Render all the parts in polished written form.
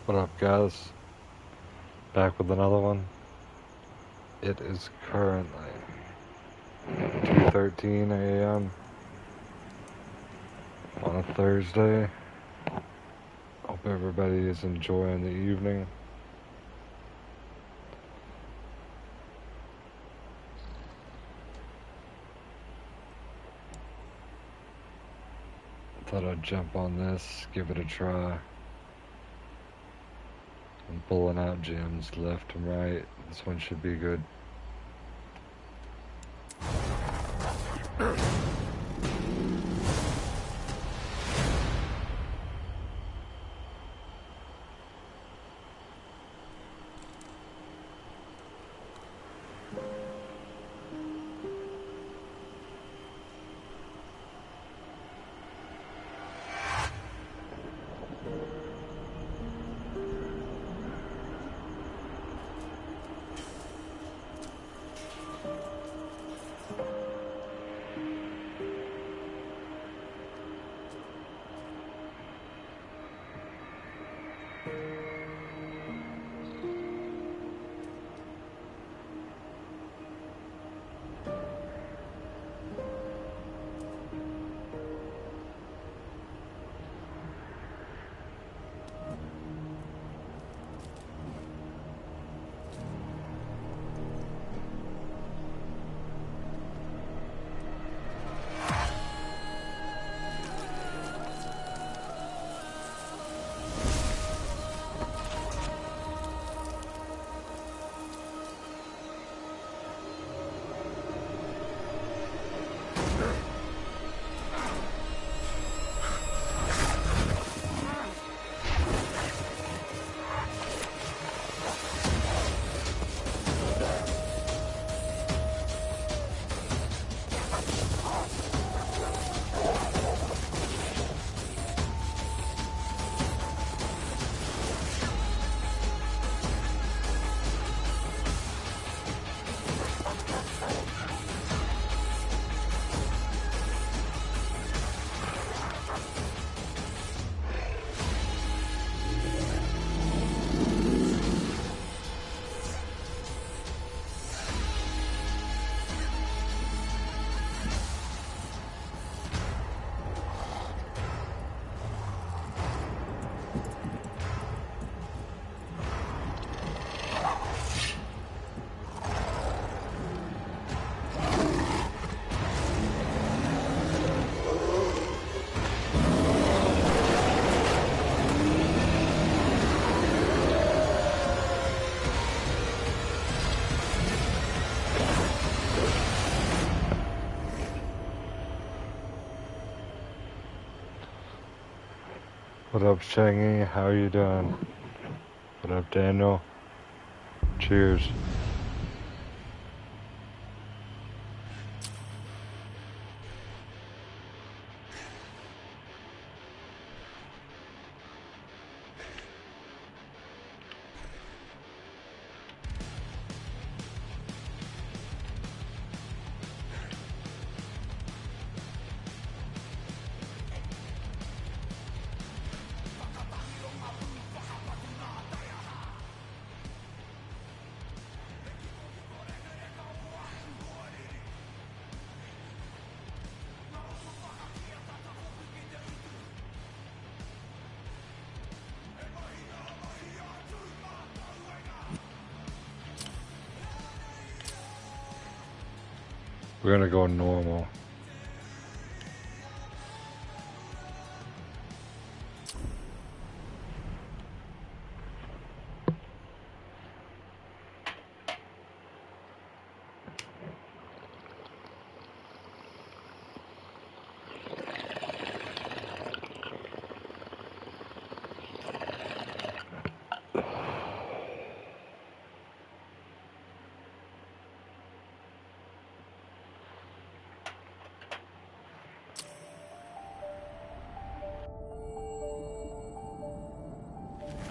What up, guys? Back with another one. It is currently 2:13 a.m. on a Thursday. Hope everybody is enjoying the evening. Thought I'd jump on this, give it a try. I'm pulling out gems left and right. This one should be good. What up, Shangy? How are you doing? What up, Daniel? Cheers. We're gonna go normal.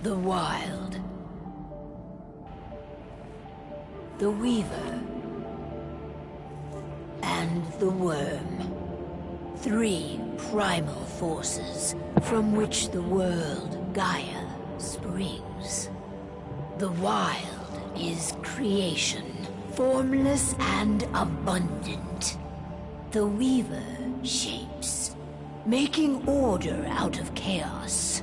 The Wild, the Weaver, and the Worm. 3 primal forces from which the world, Gaia, springs. The wild is creation, formless and abundant. The Weaver shapes, making order out of chaos.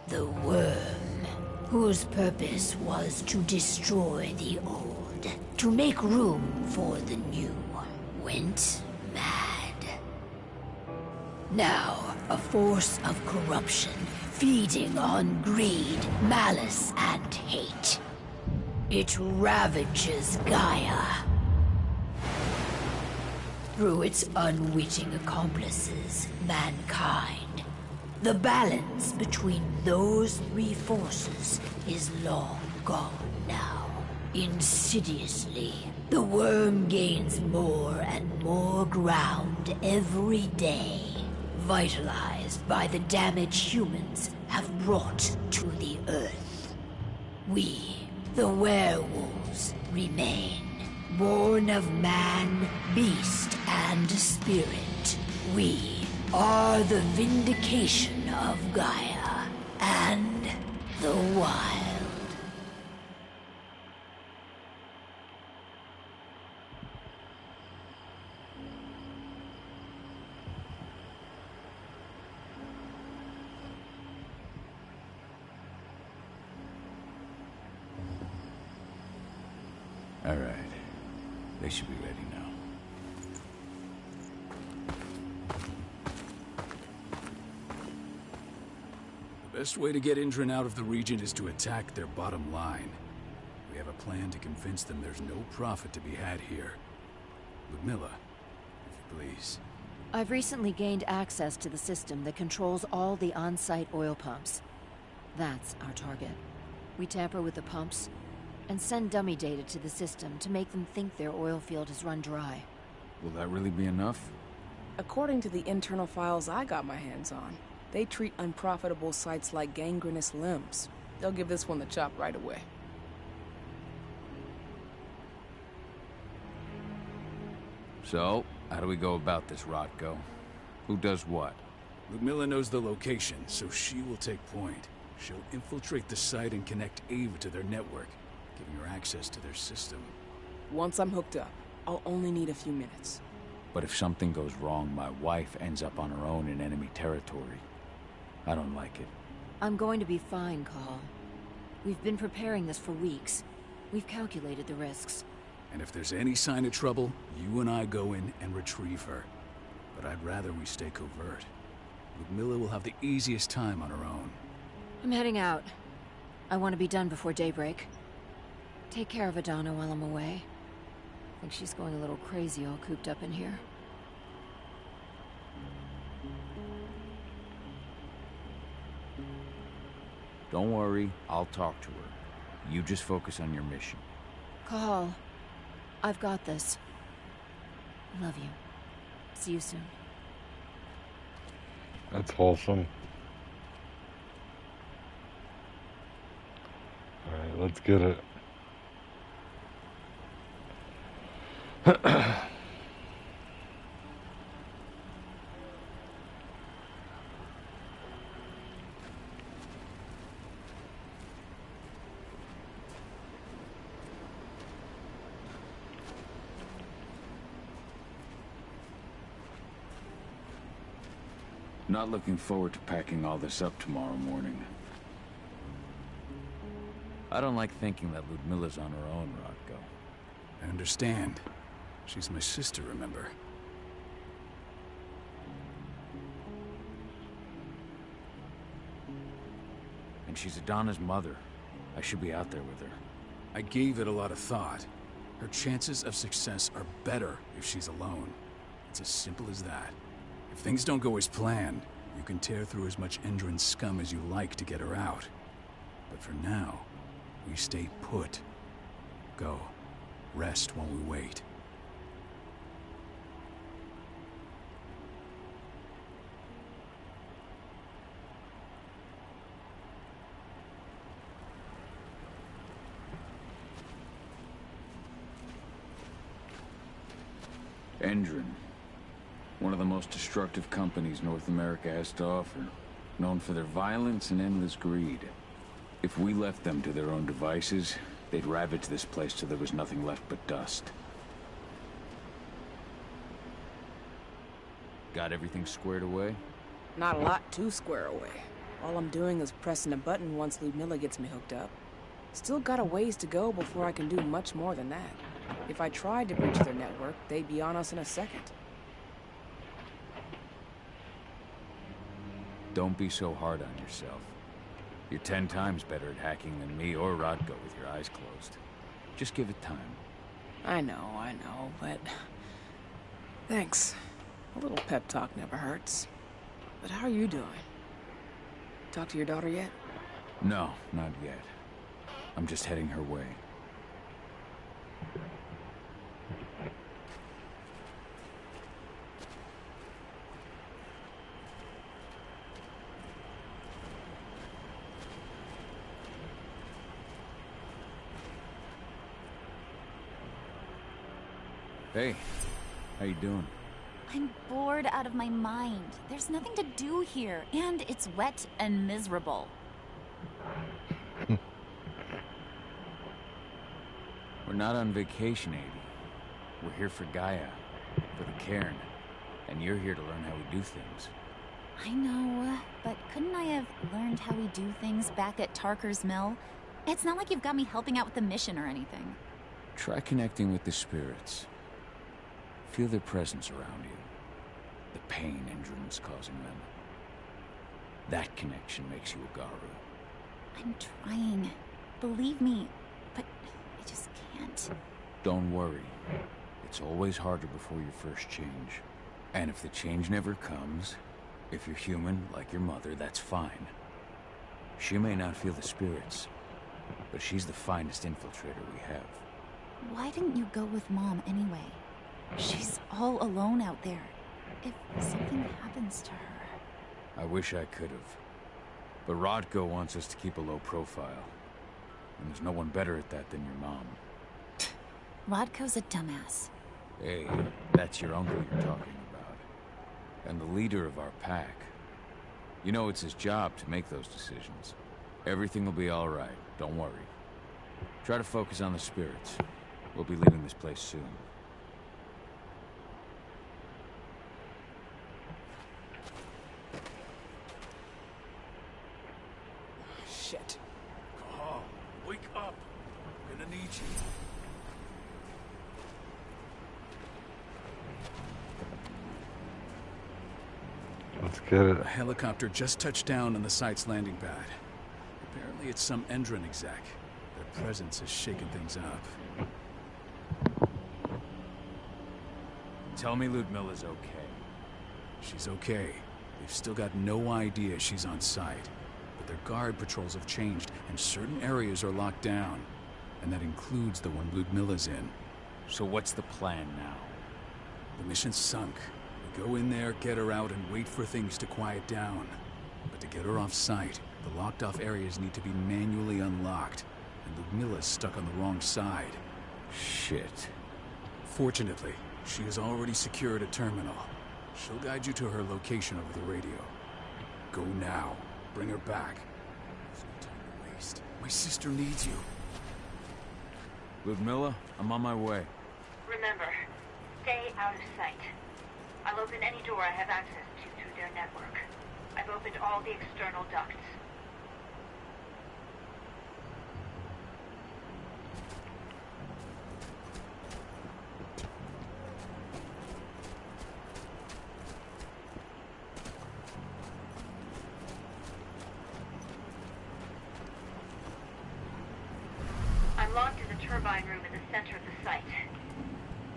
The Worm, whose purpose was to destroy the old, to make room for the new, went mad. Now, a force of corruption, feeding on greed, malice, and hate. It ravages Gaia. Through its unwitting accomplices, mankind. The balance between those three forces is long gone now. Insidiously, the worm gains more and more ground every day, vitalized by the damage humans have brought to the Earth. We, the werewolves, remain, born of man, beast, and spirit. We are the vindication of Gaia and the wild. All right. They should be ready now. The best way to get Indran out of the region is to attack their bottom line. We have a plan to convince them there's no profit to be had here. Ludmilla, if you please. I've recently gained access to the system that controls all the on-site oil pumps. That's our target. We tamper with the pumps and send dummy data to the system to make them think their oil field has run dry. Will that really be enough? According to the internal files I got my hands on, they treat unprofitable sites like gangrenous limbs. They'll give this one the chop right away. So, how do we go about this, Rotko? Who does what? Ludmilla knows the location, so she will take point. She'll infiltrate the site and connect Ava to their network, giving her access to their system. Once I'm hooked up, I'll only need a few minutes. But if something goes wrong, my wife ends up on her own in enemy territory. I don't like it. I'm going to be fine, Call. We've been preparing this for weeks. We've calculated the risks. And if there's any sign of trouble, you and I go in and retrieve her. But I'd rather we stay covert. Ludmilla will have the easiest time on her own. I'm heading out. I want to be done before daybreak. Take care of Adana while I'm away. I think she's going a little crazy all cooped up in here. Don't worry, I'll talk to her. You just focus on your mission. Call. I've got this. Love you. See you soon. That's wholesome. Alright, let's get it. Not looking forward to packing all this up tomorrow morning. I don't like thinking that Ludmilla's on her own, Rotko. I understand. She's my sister, remember? And she's Adana's mother. I should be out there with her. I gave it a lot of thought. Her chances of success are better if she's alone. It's as simple as that. If things don't go as planned, you can tear through as much Indran scum as you like to get her out. But for now, we stay put. Go. Rest while we wait. Indran. One of the most destructive companies North America has to offer. known for their violence and endless greed. If we left them to their own devices, they'd ravage this place till there was nothing left but dust. Got everything squared away? Not a lot to square away. All I'm doing is pressing a button once Ludmilla gets me hooked up. Still got a ways to go before I can do much more than that. If I tried to breach their network, they'd be on us in a second. Don't be so hard on yourself. You're 10 times better at hacking than me or Rodko with your eyes closed. Just give it time. I know, but... Thanks. A little pep talk never hurts. But how are you doing? Talk to your daughter yet? No, not yet. I'm just heading her way. Hey, how you doing? I'm bored out of my mind. There's nothing to do here, and it's wet and miserable. We're not on vacation, Adi. We're here for Gaia, for the cairn, and you're here to learn how we do things. I know, but couldn't I have learned how we do things back at Tarker's Mill? It's not like you've got me helping out with the mission or anything. Try connecting with the spirits. Feel their presence around you. The pain Endron's causing them. That connection makes you a Garu. I'm trying. Believe me, but I just can't. Don't worry. It's always harder before your first change. And if the change never comes, if you're human, like your mother, that's fine. She may not feel the spirits, but she's the finest infiltrator we have. Why didn't you go with Mom anyway? She's all alone out there. If something happens to her... I wish I could have. But Rodko wants us to keep a low profile. And there's no one better at that than your mom. Rodko's a dumbass. Hey, that's your uncle you're talking about. And the leader of our pack. You know it's his job to make those decisions. Everything will be all right, don't worry. Try to focus on the spirits. We'll be leaving this place soon. Shit. Oh, wake up. I'm gonna need you. Let's get it. A helicopter just touched down on the site's landing pad. Apparently it's some Endron exec. Their presence has shaken things up. Tell me Ludmilla's okay. She's okay. They've still got no idea she's on site. But their guard patrols have changed, and certain areas are locked down. And that includes the one Ludmilla's in. So what's the plan now? The mission's sunk. We go in there, get her out, and wait for things to quiet down. But to get her off site, the locked-off areas need to be manually unlocked. And Ludmilla's stuck on the wrong side. Shit. Fortunately, she has already secured a terminal. She'll guide you to her location over the radio. Go now. Bring her back. There's no time to waste. My sister needs you. Ludmilla, I'm on my way. Remember, stay out of sight. I'll open any door I have access to through their network. I've opened all the external ducts. I'm locked in the turbine room in the center of the site.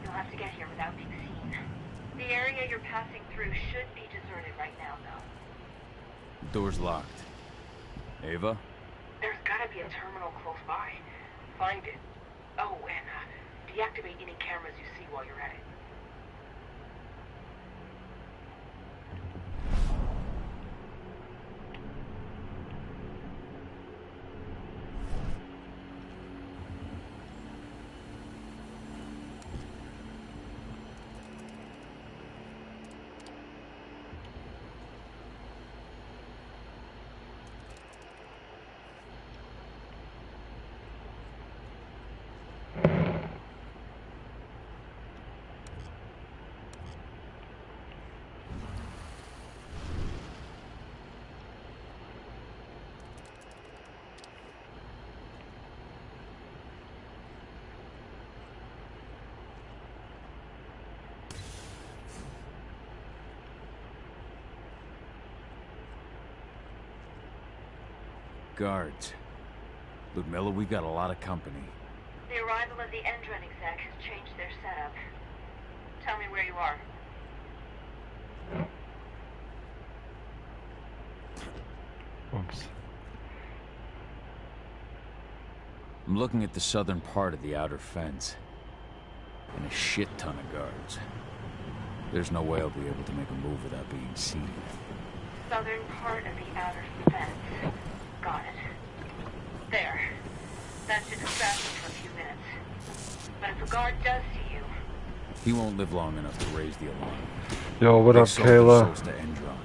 You'll have to get here without being seen. The area you're passing through should be deserted right now, though. Door's locked. Ava? There's gotta be a terminal close by. Find it. Oh, and deactivate any cameras you see while you're at it. guards. Ludmilla, we got a lot of company. The arrival of the Endron exec has changed their setup. Tell me where you are. Oops. I'm looking at the southern part of the outer fence. And a shit ton of guards. There's no way I'll be able to make a move without being seen. Southern part of the outer fence. Got it. There. That should distract you for a few minutes. But if a guard does see you... He won't live long enough to raise the alarm. Yo, what They up, sold their Kayla? souls to Endron.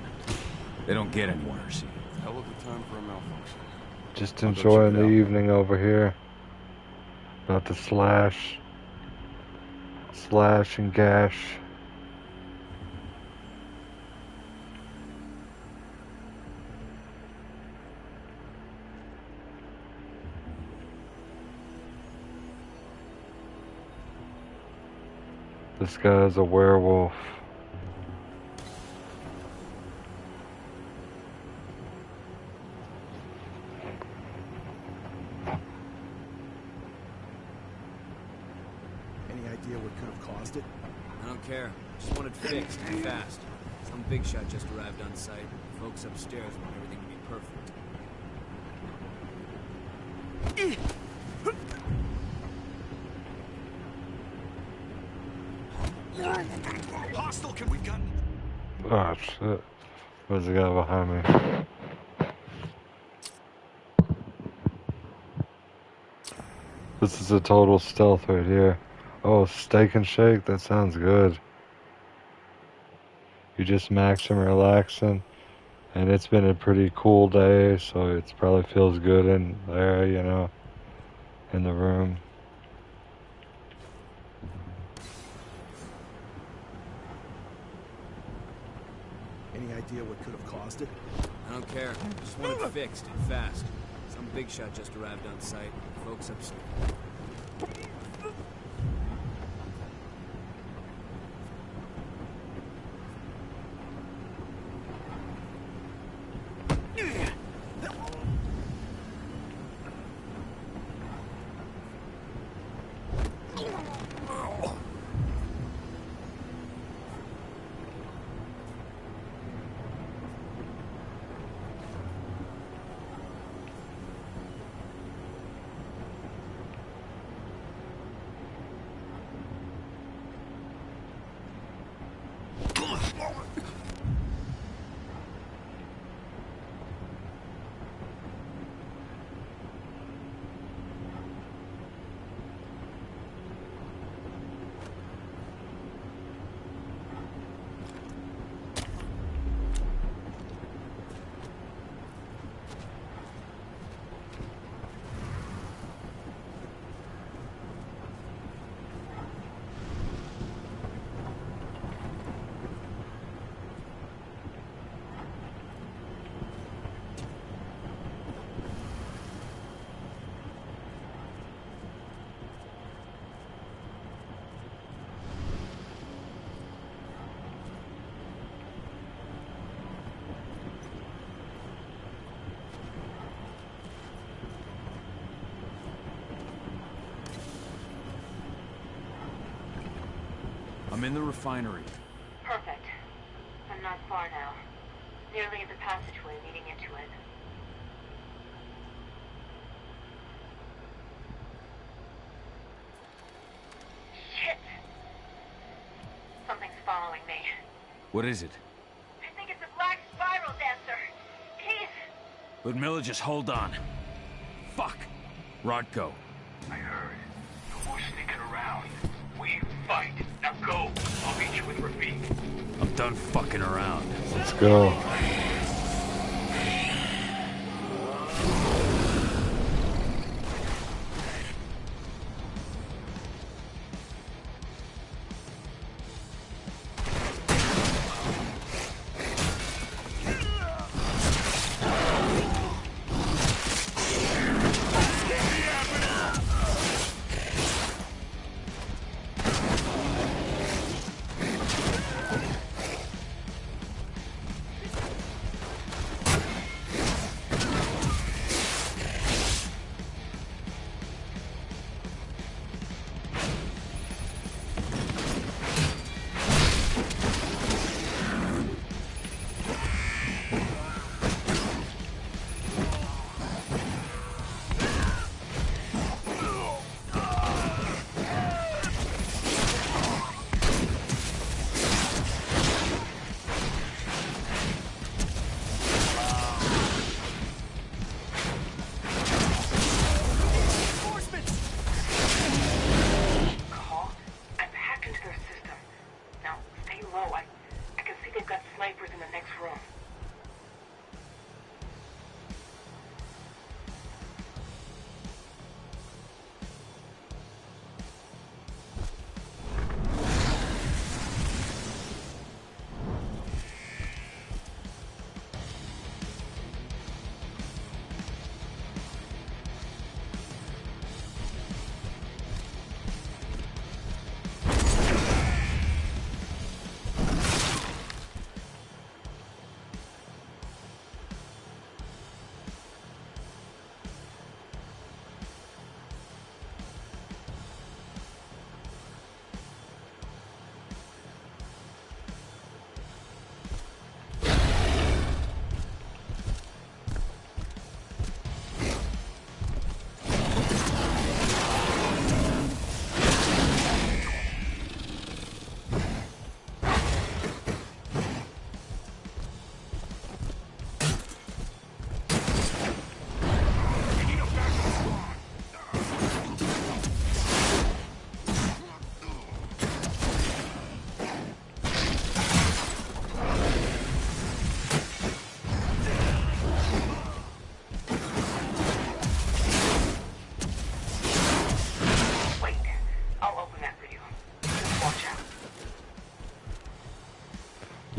They don't get any mercy. Hell of a time for a malfunction. Just I'll go enjoying check it the out. evening over here. About to slash and gash. This guy's a werewolf. Any idea what could have caused it? I don't care. Just want it fixed and fast. Some big shot just arrived on site. Folks upstairs want everything to be perfect. Hostile, can we gun? Oh shit. There's a guy behind me. This is a total stealth right here. Oh, steak and shake? That sounds good. You just maxing, relaxing. And it's been a pretty cool day, so it probably feels good in there, you know, in the room. Any idea what could have caused it? I don't care. Just want it fixed and fast. Some big shot just arrived on site. Folks upstairs. I'm in the refinery. Perfect. I'm not far now. Nearly at the passageway leading into it. Shit! Something's following me. What is it? I think it's a black spiral dancer. He's... Ludmilla, just hold on. Fuck. Rodko. I heard. No more sneaking around. We fight. Now go. I'll meet you with Rafik. I'm done fucking around. Let's go.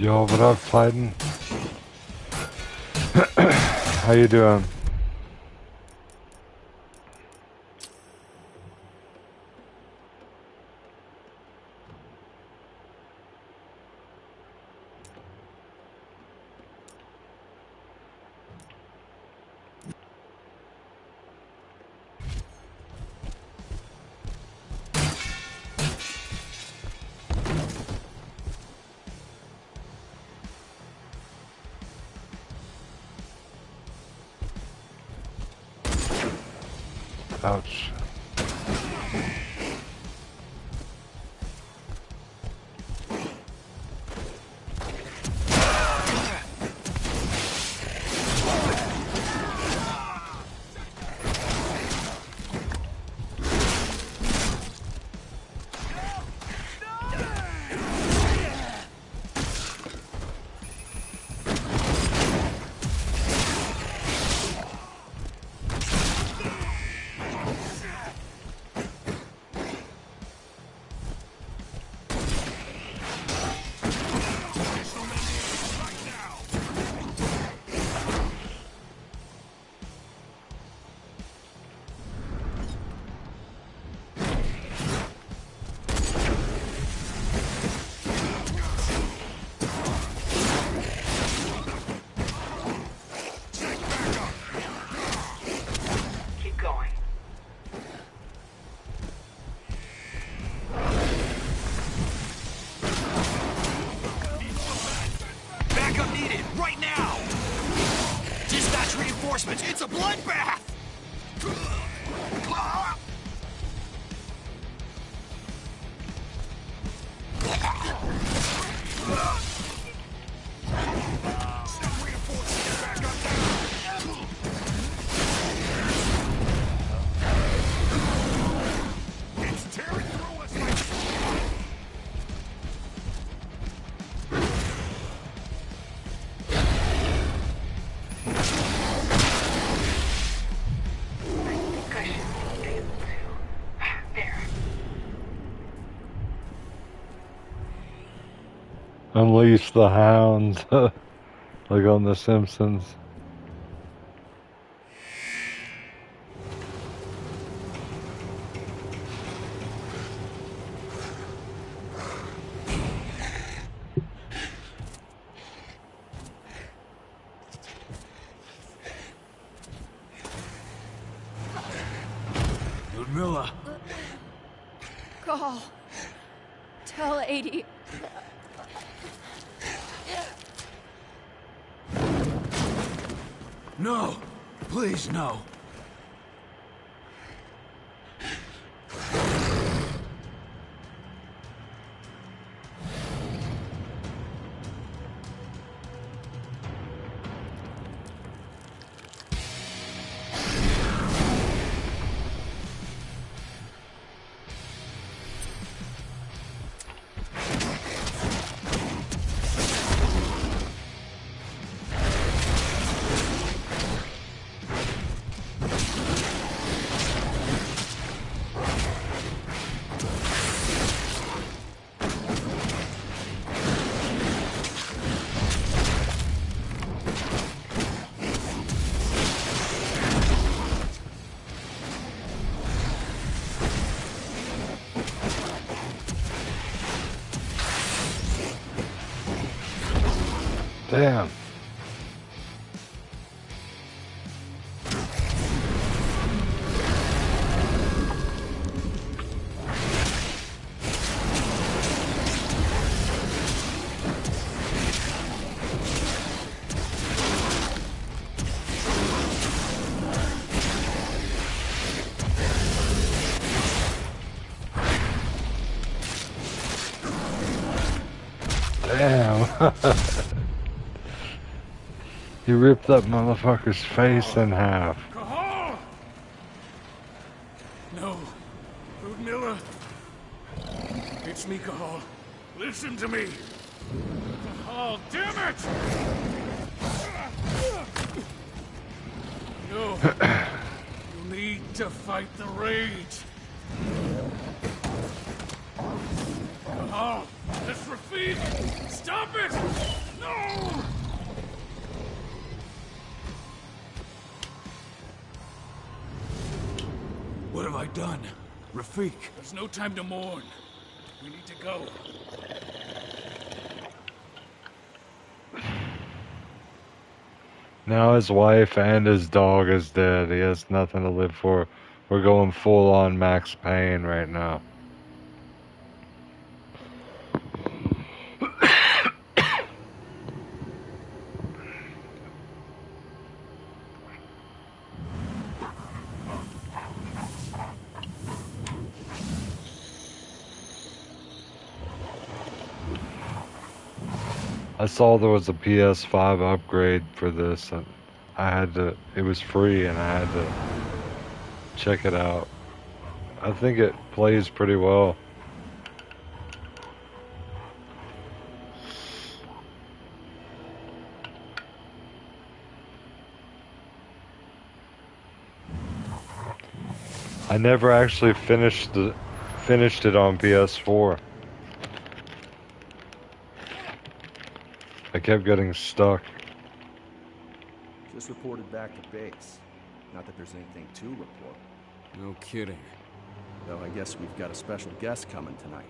Yo, what up, Titan? How you doing? Ouch. Keep going. Backup needed, right now! Dispatch reinforcements, it's a bloodbath! Send reinforcements back up now! It's tearing through us like... I think I should be able to. There. Unleash the hounds. Like on The Simpsons. Ludmilla! Call. Tell 80. No! Please, no! Damn. Damn. He ripped that motherfucker's face in half. Cahal! No. Ludmilla. It's me, Cahal. Listen to me. Cahal, damn it! No. You need to fight the rage. Cahal, that's Rafid! Stop it! What have I done? Rafik. There's no time to mourn. We need to go. Now his wife and his dog is dead. He has nothing to live for. We're going full on Max Payne right now. I saw there was a PS5 upgrade for this, and I had to, it was free, and I had to check it out. I think it plays pretty well. I never actually finished it on PS4. I kept getting stuck. Just reported back to base. Not that there's anything to report. No kidding. Though I guess we've got a special guest coming tonight.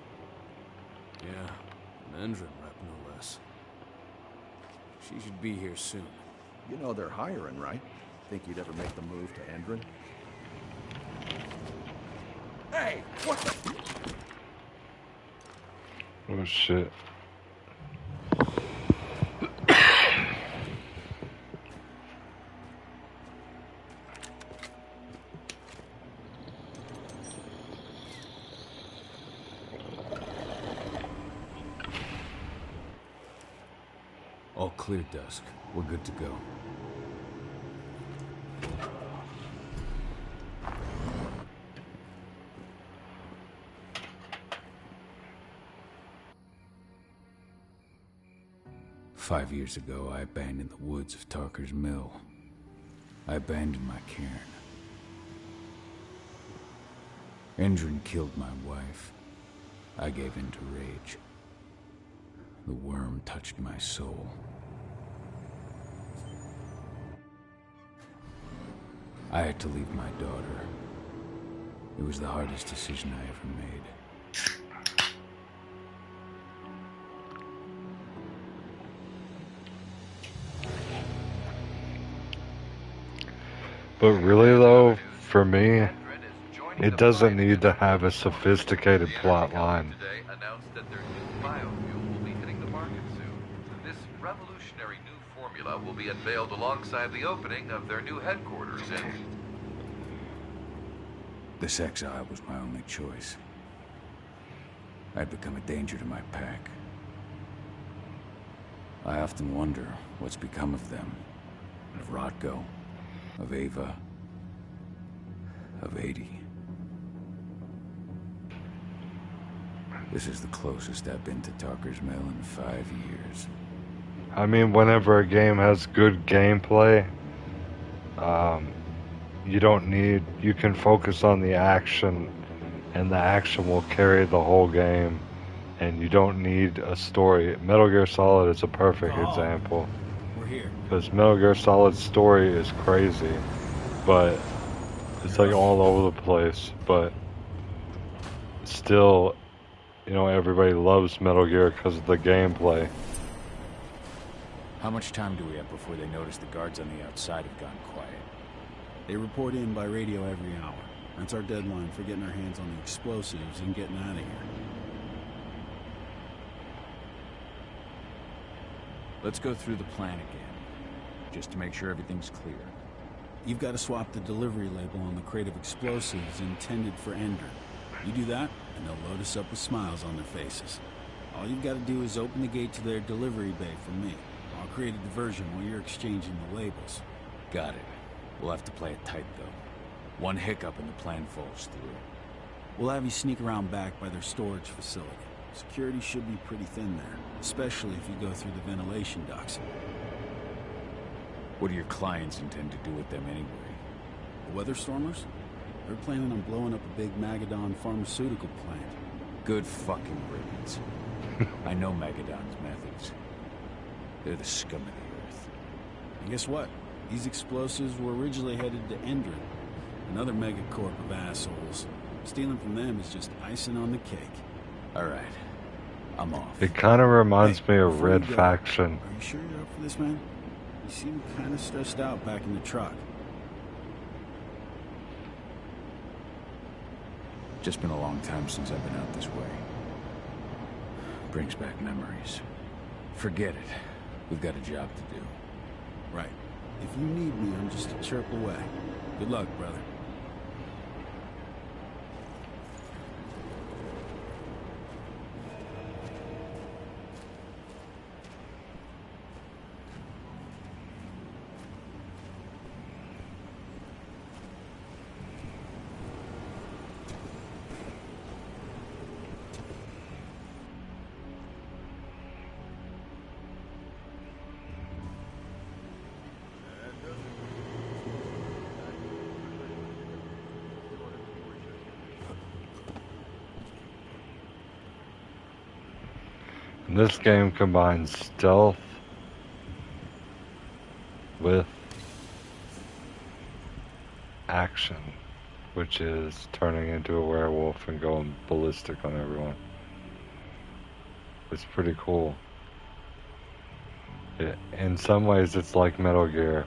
Yeah, an Endron rep, no less. She should be here soon. You know they're hiring, right? Think you'd ever make the move to Endron? Hey, what the... Oh shit. All clear, Dusk. We're good to go. "5 years ago, I abandoned the woods of Tarker's Mill. I abandoned my cairn. Endron killed my wife. I gave in to rage. The worm touched my soul. I had to leave my daughter. It was the hardest decision I ever made. But really though, for me, it doesn't need to have a sophisticated plot line. Announced that their new biofuel will be hitting the market soon. This revolutionary new formula will be unveiled alongside the opening of their new headquarters in... This exile was my only choice. I'd become a danger to my pack. I often wonder what's become of them. Of Rotko, of Ava, of 80. This is the closest I've been to Tarker's Mill in 5 years. I mean, whenever a game has good gameplay, you can focus on the action, and the action will carry the whole game, and you don't need a story. Metal Gear Solid is a perfect example. We're here. Because Metal Gear Solid's story is crazy, but it's like all over the place, but still, you know, everybody loves Metal Gear because of the gameplay. How much time do we have before they notice the guards on the outside have gone quiet? They report in by radio every hour. That's our deadline for getting our hands on the explosives and getting out of here. Let's go through the plan again, just to make sure everything's clear. You've got to swap the delivery label on the crate of explosives intended for Endron. You do that, and they'll load us up with smiles on their faces. All you've got to do is open the gate to their delivery bay for me. I'll create a diversion while you're exchanging the labels. Got it. We'll have to play it tight, though. One hiccup and the plan falls through. We'll have you sneak around back by their storage facility. Security should be pretty thin there, especially if you go through the ventilation ducts. What do your clients intend to do with them anyway? The Weatherstormers? They're planning on blowing up a big Magadon pharmaceutical plant. Good fucking riddance. I know Magadon's methods. They're the scum of the earth. And guess what? These explosives were originally headed to Endron, another megacorp of assholes. Stealing from them is just icing on the cake. All right, I'm off. It kind of reminds Hey, me of before you Red go, Faction. Are you sure you're up for this, man? You seem kind of stressed out back in the truck. Just been a long time since I've been out this way. Brings back memories. Forget it. We've got a job to do. Right. If you need me, I'm just a chirp away. Good luck, brother. This game combines stealth with action, which is turning into a werewolf and going ballistic on everyone. It's pretty cool. In some ways, it's like Metal Gear.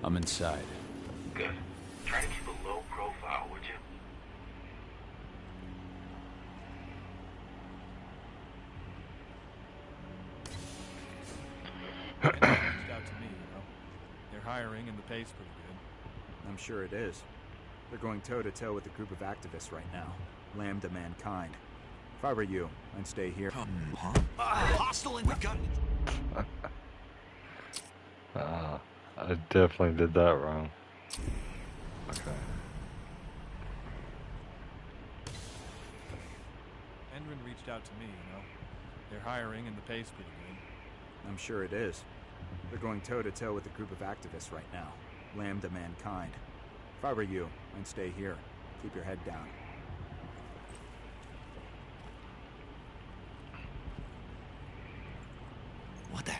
I'm inside. Good. Try to keep a low profile, would you? Reached out to me, you know. They're hiring and the pay's pretty good. I'm sure it is. They're going toe-to-toe with a group of activists right now. Lambda Mankind. If I were you, I'd stay here. Hostile in the gun. I definitely did that wrong. Okay. Endron reached out to me, you know. They're hiring and the pay's pretty good. I'm sure it is. They're going toe-to-toe with a group of activists right now. Lambda Mankind. If I were you, I'd stay here. Keep your head down. What the?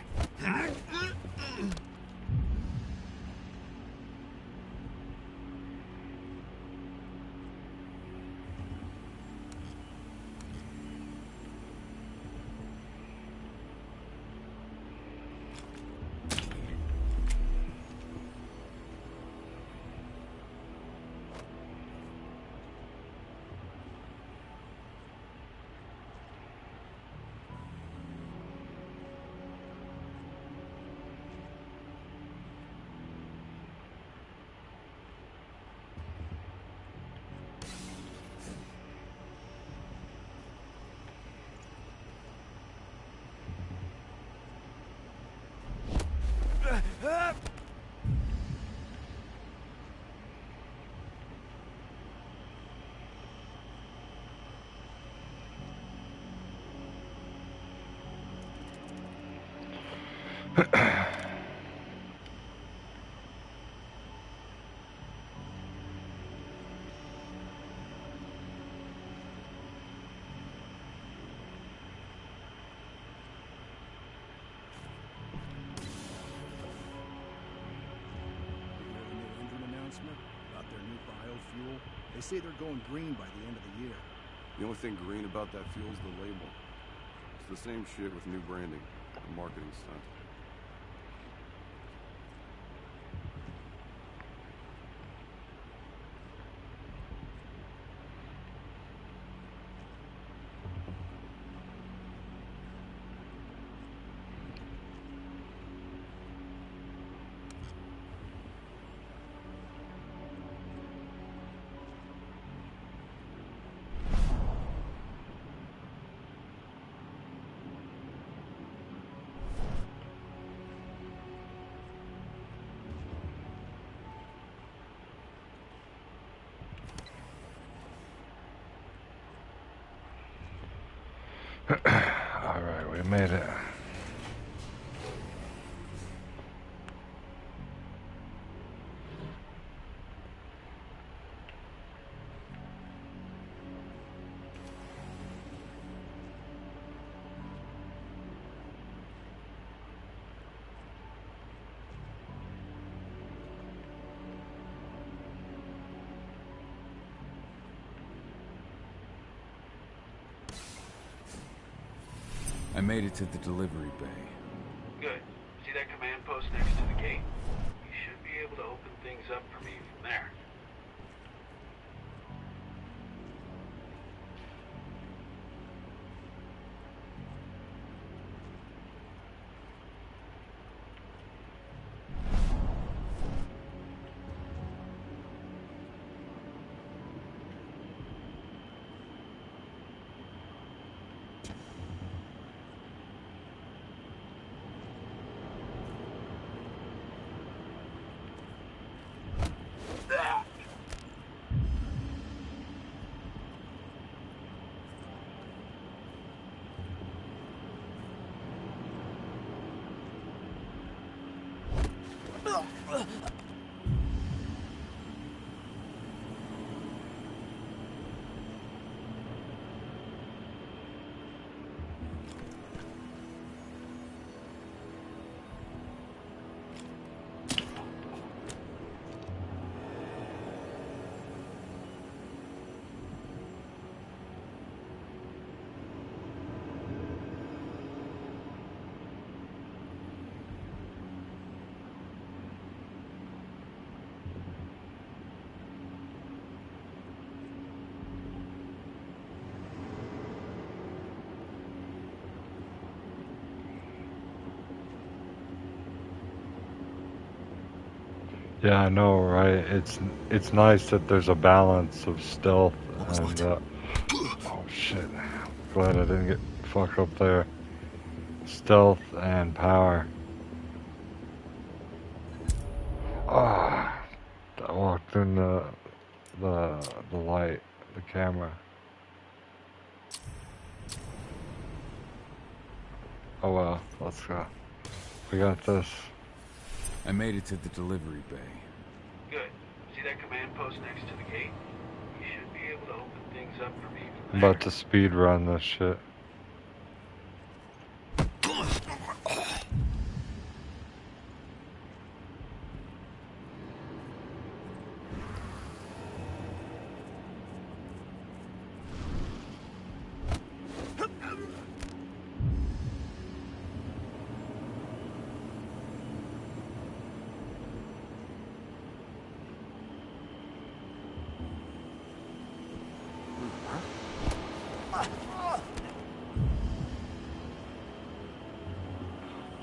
About their new biofuel. They say they're going green by the end of the year. The only thing green about that fuel is the label. It's the same shit with new branding, a marketing stunt. Alright, we made it. I made it to the delivery bay. Good. See that command post next to the gate? You should be able to open things up for me from there. Yeah, I know, right? It's nice that there's a balance of stealth and oh shit. Glad I didn't get fucked up there. Stealth and power. Ah, I walked in the light, the camera. Oh well, let's go. We got this. I made it to the delivery bay. Good. See that command post next to the gate? You should be able to open things up for me from I'm there. about to speed run this shit.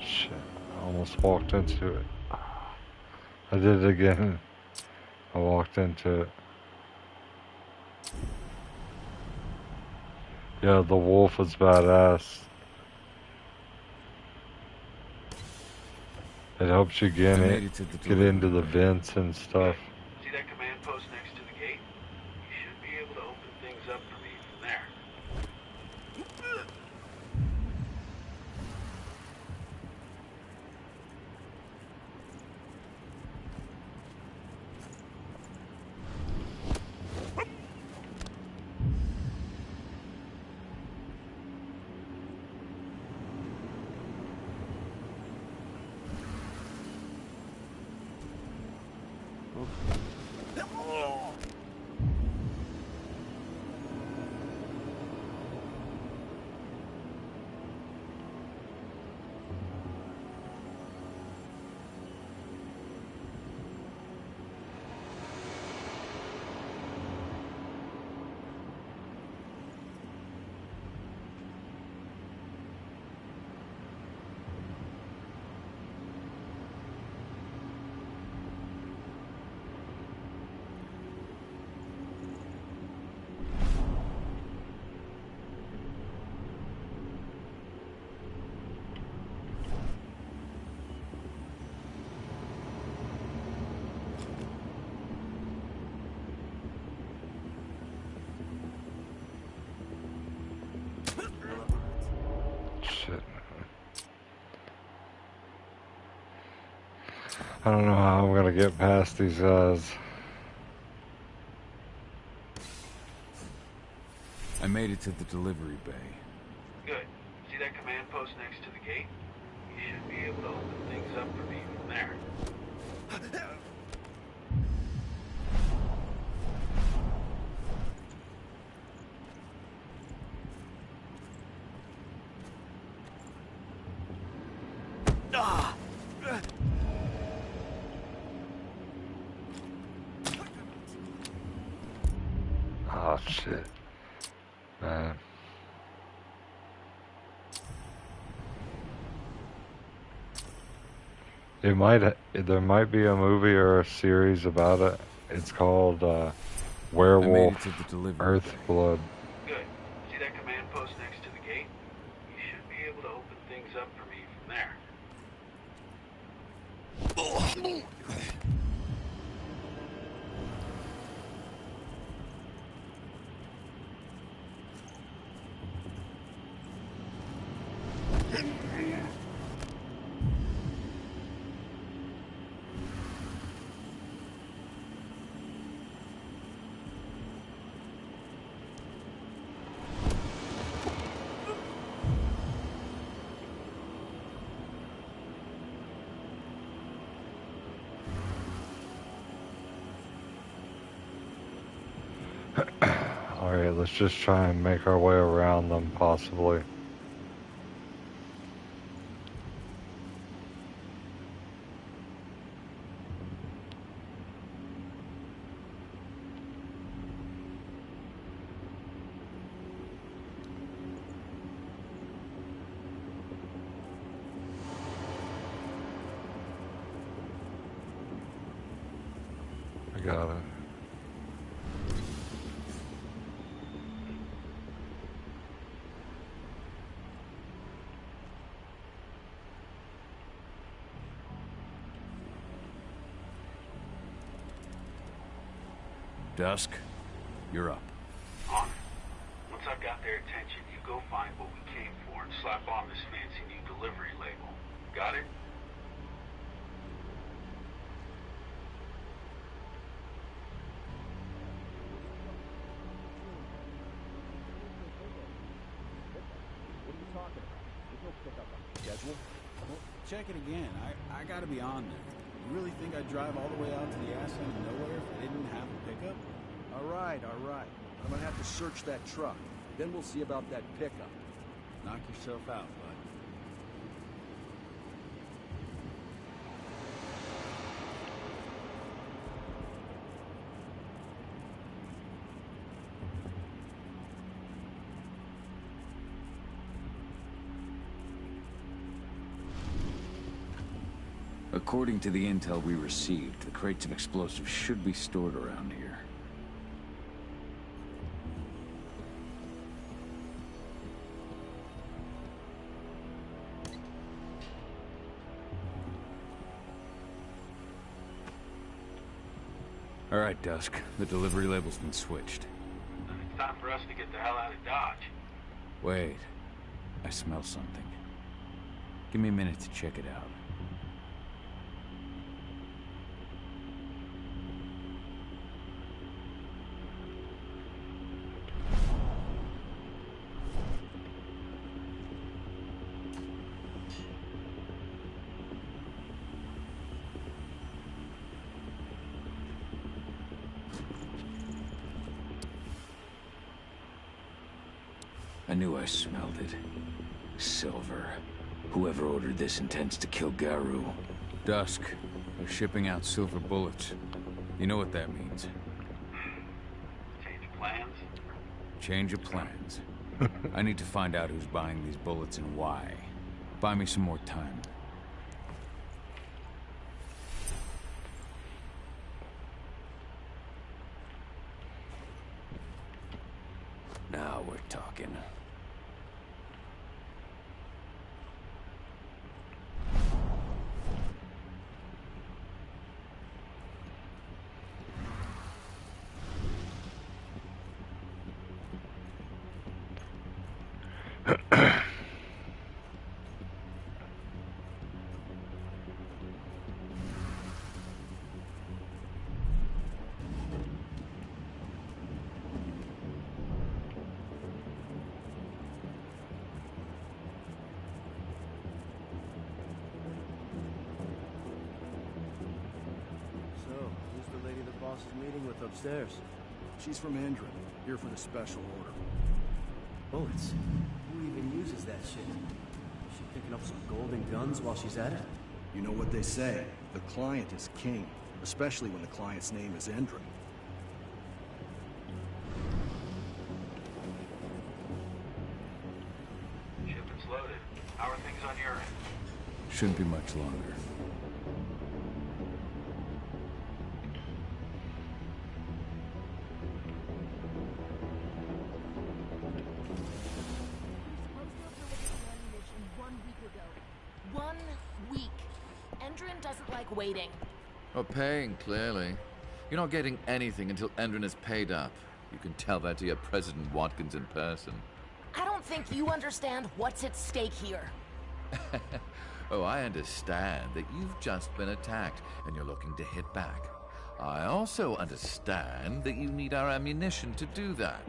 Shit, I almost walked into it. I did it again. I walked into it. Yeah, the wolf is badass. It helps you get into the vents and stuff. See that command post next to the gate? You should be able to open things up for me from there. I don't know how I'm gonna get past these guys. I made it to the delivery bay. Good. See that command post next to the gate? You should be able to open things up for me from there. Oh shit, man. There might be a movie or a series about it. It's called Werewolf Earthblood. Good. See that command post next to the gate? You should be able to open things up for me from there. Alright, let's just try and make our way around them, possibly. I got it. Dusk, you're up. On it. Once I've got their attention, you go find what we came for and slap on this fancy new delivery label. Got it? Schedule? Well, check it again. I gotta be on there. You really think I'd drive all the way out to the ass end of nowhere if I didn't have a pickup? All right. I'm gonna have to search that truck. Then we'll see about that pickup. Knock yourself out, bud. According to the intel we received, the crates of explosives should be stored around here. All right, Dusk. The delivery label's been switched. It's time for us to get the hell out of Dodge. Wait. I smell something. Give me a minute to check it out. I knew I smelled it. Silver. Whoever ordered this intends to kill Garu. Dusk. They're shipping out silver bullets. You know what that means. Change of plans? Change of plans. I need to find out who's buying these bullets and why. Buy me some more time. Now we're talking. she's meeting with upstairs. She's from Endron, here for the special order. Bullets? Who even uses that shit? Is she picking up some golden guns while she's at it? You know what they say, the client is king, especially when the client's name is Endron. Shipment's loaded. How are things on your end? Shouldn't be much longer. Waiting. Oh, paying, clearly. You're not getting anything until Endron is paid up. You can tell that to your President Watkins in person. I don't think you understand what's at stake here. Oh, I understand that you've just been attacked and you're looking to hit back. I also understand that you need our ammunition to do that.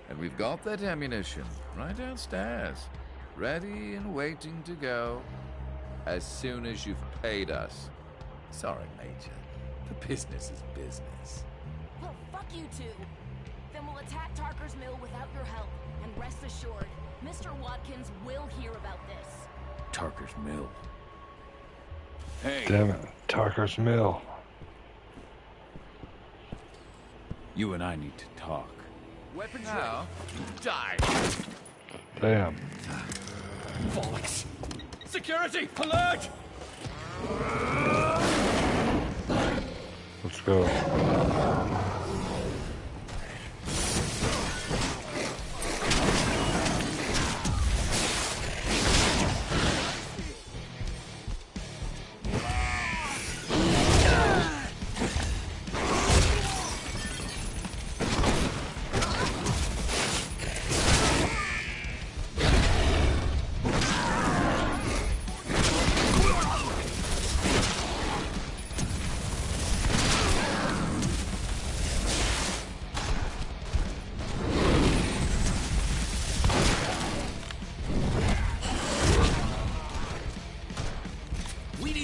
And we've got that ammunition right downstairs, ready and waiting to go as soon as you've paid us. Sorry, Major. The business is business. Well, fuck you two. Then we'll attack Tarker's Mill without your help. And rest assured, Mr. Watkins will hear about this. Tarker's Mill. Hey! Damn it, Tarker's Mill. You and I need to talk. Weapons now. Die! Damn. Bollocks! Security! Alert! Let's go.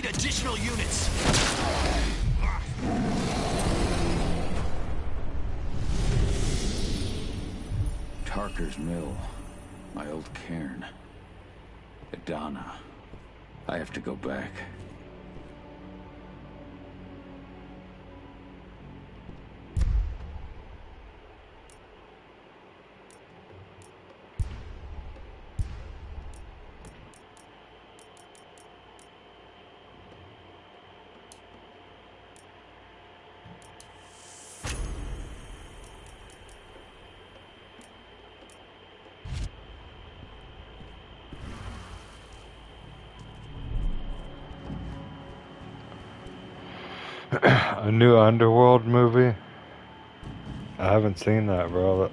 Additional units! Tarker's Mill. My old cairn. Adana. I have to go back. A new Underworld movie? I haven't seen that, bro. That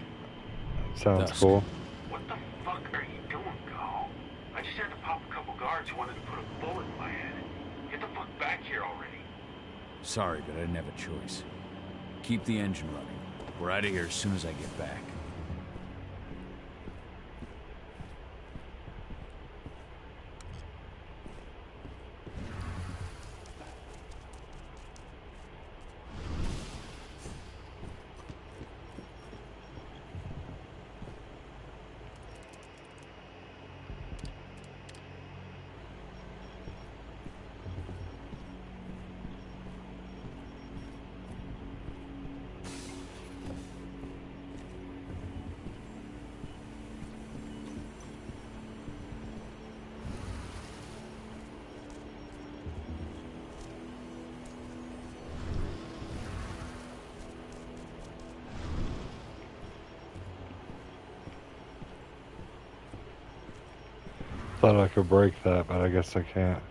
sounds cool. What the fuck are you doing, Go? I just had to pop a couple guards who wanted to put a bullet in my head. Get the fuck back here already. Sorry, but I didn't have a choice. Keep the engine running. We're out of here as soon as I get back. Thought I could break that, but I guess I can't.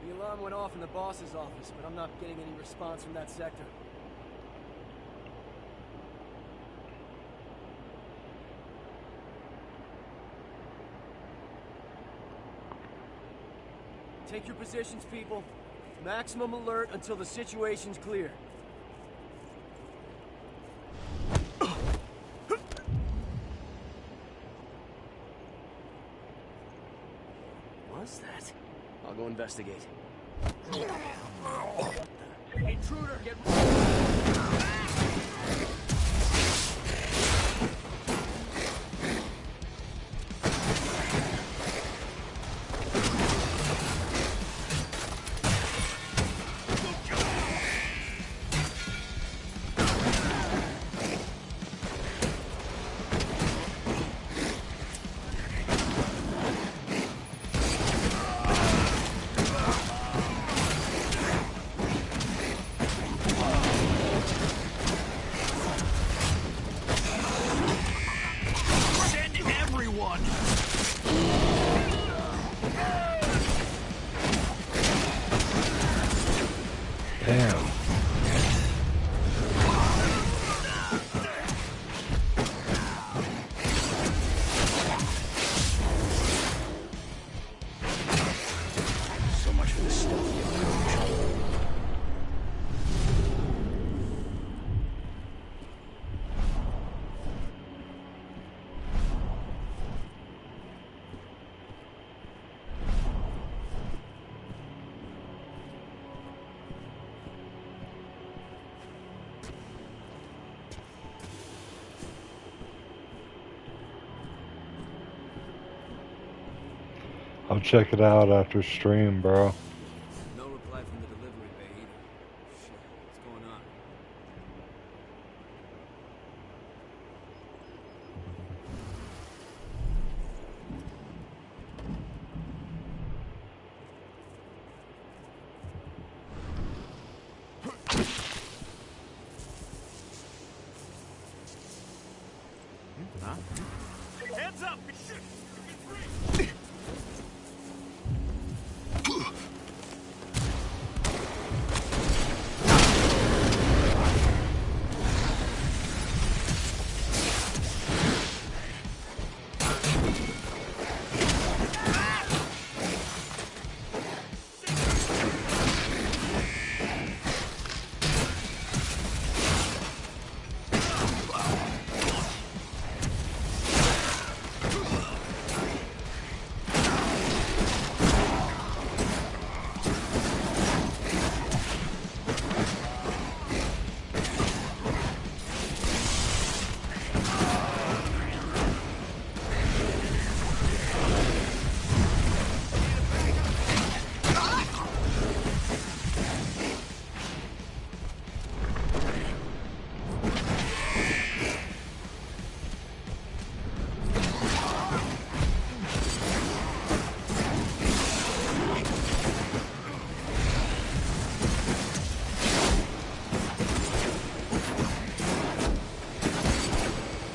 The alarm went off in the boss's office, but I'm not getting any response from that sector. Take your positions, people. Maximum alert until the situation's clear. What's that? I'll go investigate. Intruder, get... Damn. So much for the stealthy approach. I'll check it out after stream, bro. No reply from the delivery bay either. Shit, what's going on? Hands up!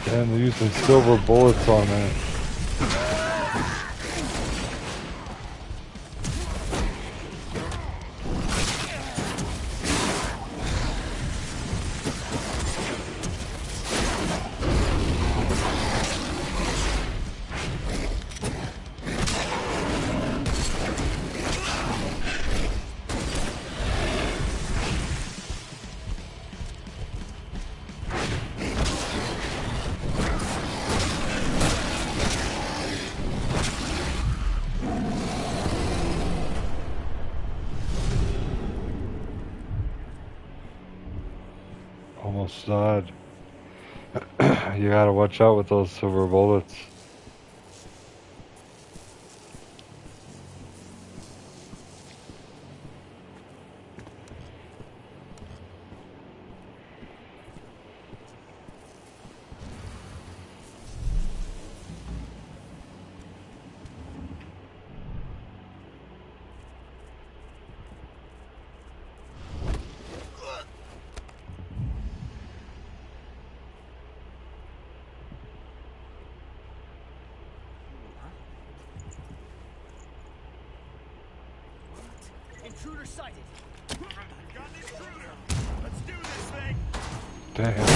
Damn, they're using silver bullets on it. Almost died. You gotta watch out with those silver bullets. Intruder sighted. Got an intruder. Let's do this thing. Damn.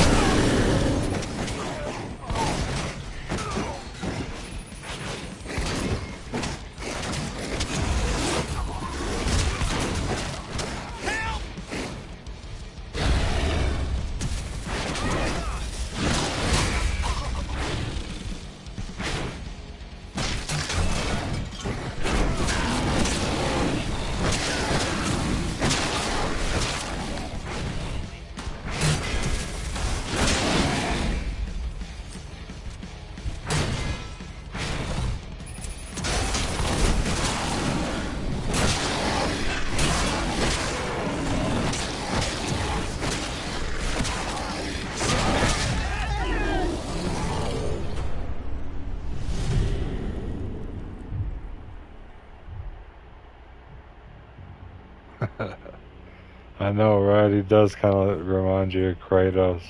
I know, right? He does kind of remind you of Kratos.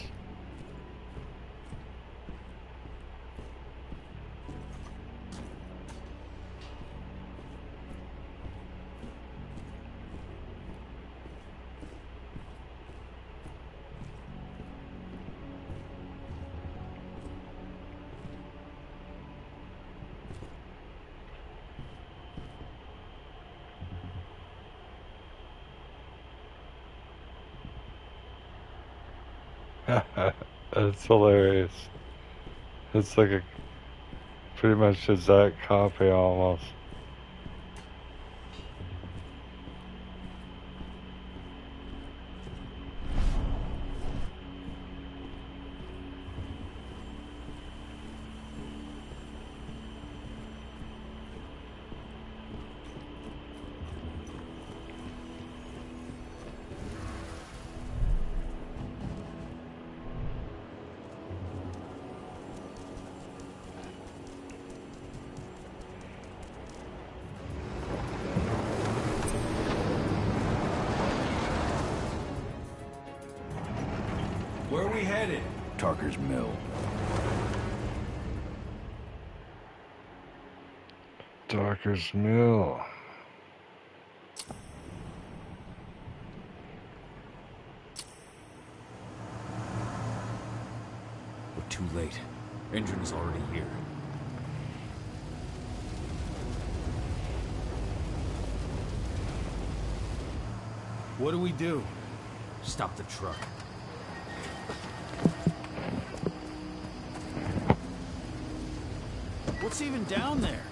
It's hilarious. It's like a pretty much exact copy almost. Where are we headed? Tarker's Mill. Darker's Mill. We're too late. Engine is already here. What do we do? Stop the truck. What's even down there?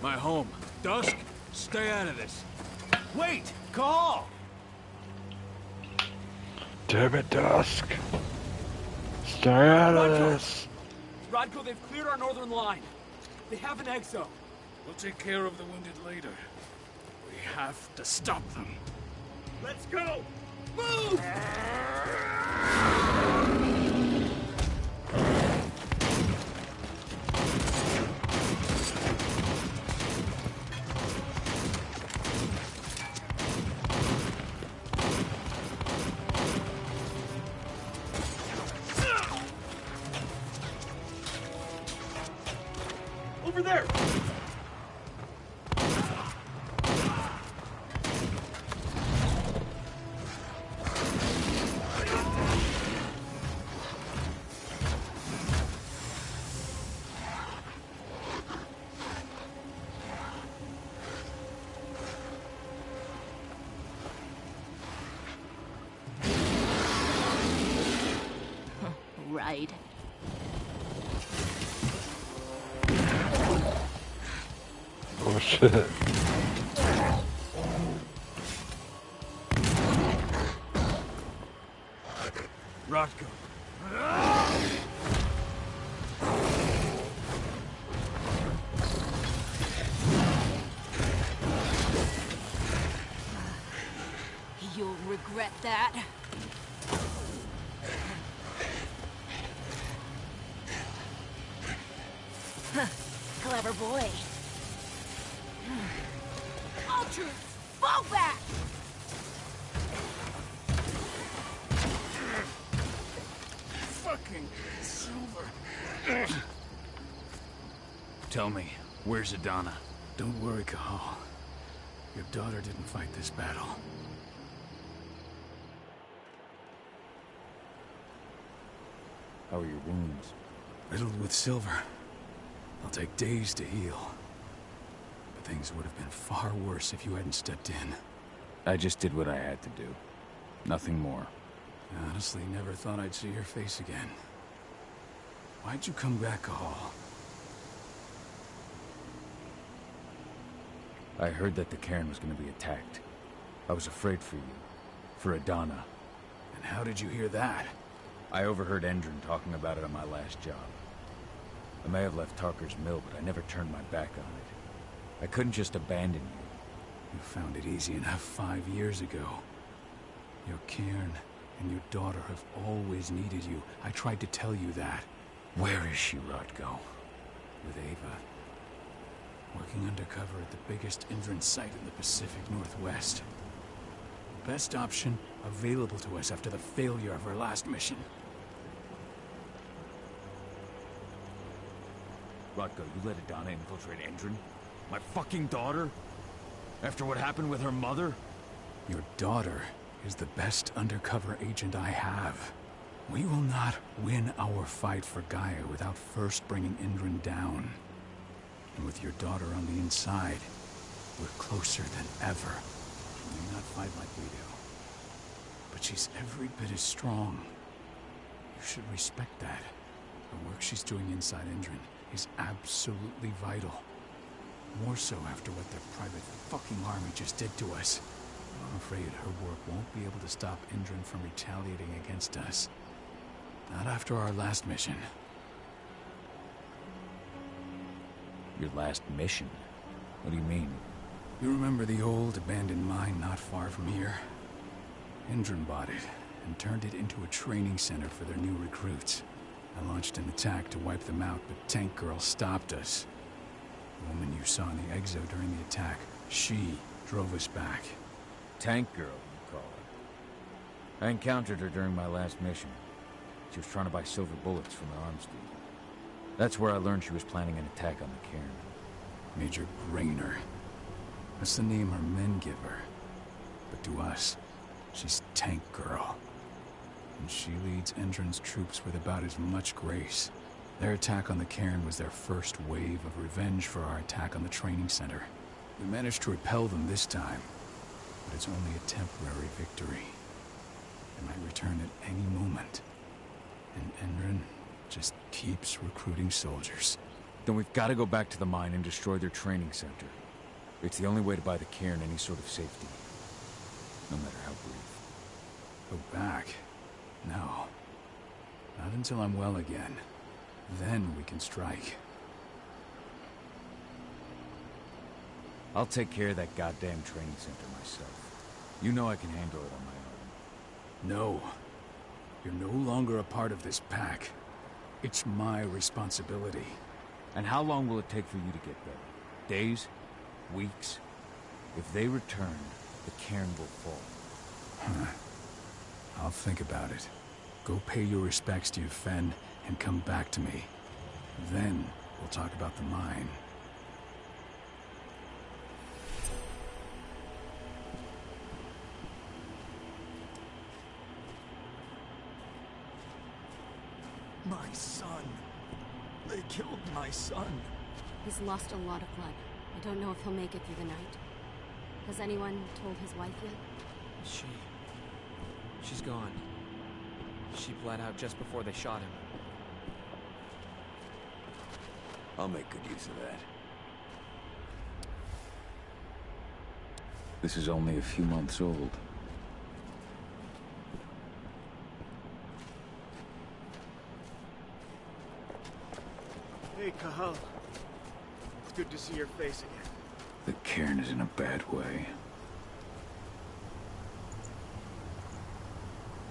My home. Dusk, stay out of this. Wait! Call! Damn it, Dusk. Stay out of this. Rodko, they've cleared our northern line. They have an exo. We'll take care of the wounded later. We have to stop them. Let's go! Move! Over there! Right. Oh shit. Rodko. You'll regret that. Clever boy. All troops, fall back! Fucking Silver. Tell me, where's Adana? Don't worry, Cahal. Your daughter didn't fight this battle. How are your wounds? Riddled with silver. They'll take days to heal. But things would have been far worse if you hadn't stepped in. I just did what I had to do. Nothing more. I honestly never thought I'd see your face again. Why'd you come back, Cahal? I heard that the cairn was going to be attacked. I was afraid for you. For Adana. And how did you hear that? I overheard Endron talking about it on my last job. I may have left Tarker's Mill, but I never turned my back on it. I couldn't just abandon you. You found it easy enough 5 years ago. Your cairn and your daughter have always needed you. I tried to tell you that. Where is she, Rodko? With Ava. Working undercover at the biggest entrance site in the Pacific Northwest. best option available to us after the failure of our last mission. Rodko, you let Adana infiltrate Endron? My fucking daughter? After what happened with her mother? Your daughter is the best undercover agent I have. We will not win our fight for Gaia without first bringing Endron down. And with your daughter on the inside, we're closer than ever. She may not fight like we do, but she's every bit as strong. You should respect that. The work she's doing inside Endron is absolutely vital. More so after what their private fucking army just did to us. I'm afraid her work won't be able to stop Endron from retaliating against us. Not after our last mission. Your last mission? What do you mean? You remember the old abandoned mine not far from here? Endron bought it and turned it into a training center for their new recruits. I launched an attack to wipe them out, but Tank Girl stopped us. The woman you saw in the exo during the attack, she drove us back. Tank Girl, you call her. I encountered her during my last mission. She was trying to buy silver bullets from the arms dealer. That's where I learned she was planning an attack on the cairn. Major Grainer. That's the name her men give her. But to us, she's Tank Girl. And she leads Endron's troops with about as much grace. Their attack on the cairn was their first wave of revenge for our attack on the training center. We managed to repel them this time, but it's only a temporary victory. They might return at any moment. And Endron just keeps recruiting soldiers. Then we've got to go back to the mine and destroy their training center. It's the only way to buy the cairn any sort of safety. No matter how brief. Go back? No. Not until I'm well again. Then we can strike. I'll take care of that goddamn training center myself. You know I can handle it on my own. No. You're no longer a part of this pack. It's my responsibility. And how long will it take for you to get better? Days? Weeks? If they return, the cairn will fall. Huh. I'll think about it. Go pay your respects to your Fen and come back to me. Then we'll talk about the mine. My son. They killed my son. He's lost a lot of blood. I don't know if he'll make it through the night. Has anyone told his wife yet? She's gone. She bled out just before they shot him. I'll make good use of that. This is only a few months old. Hey, Cahal. It's good to see your face again. The cairn is in a bad way.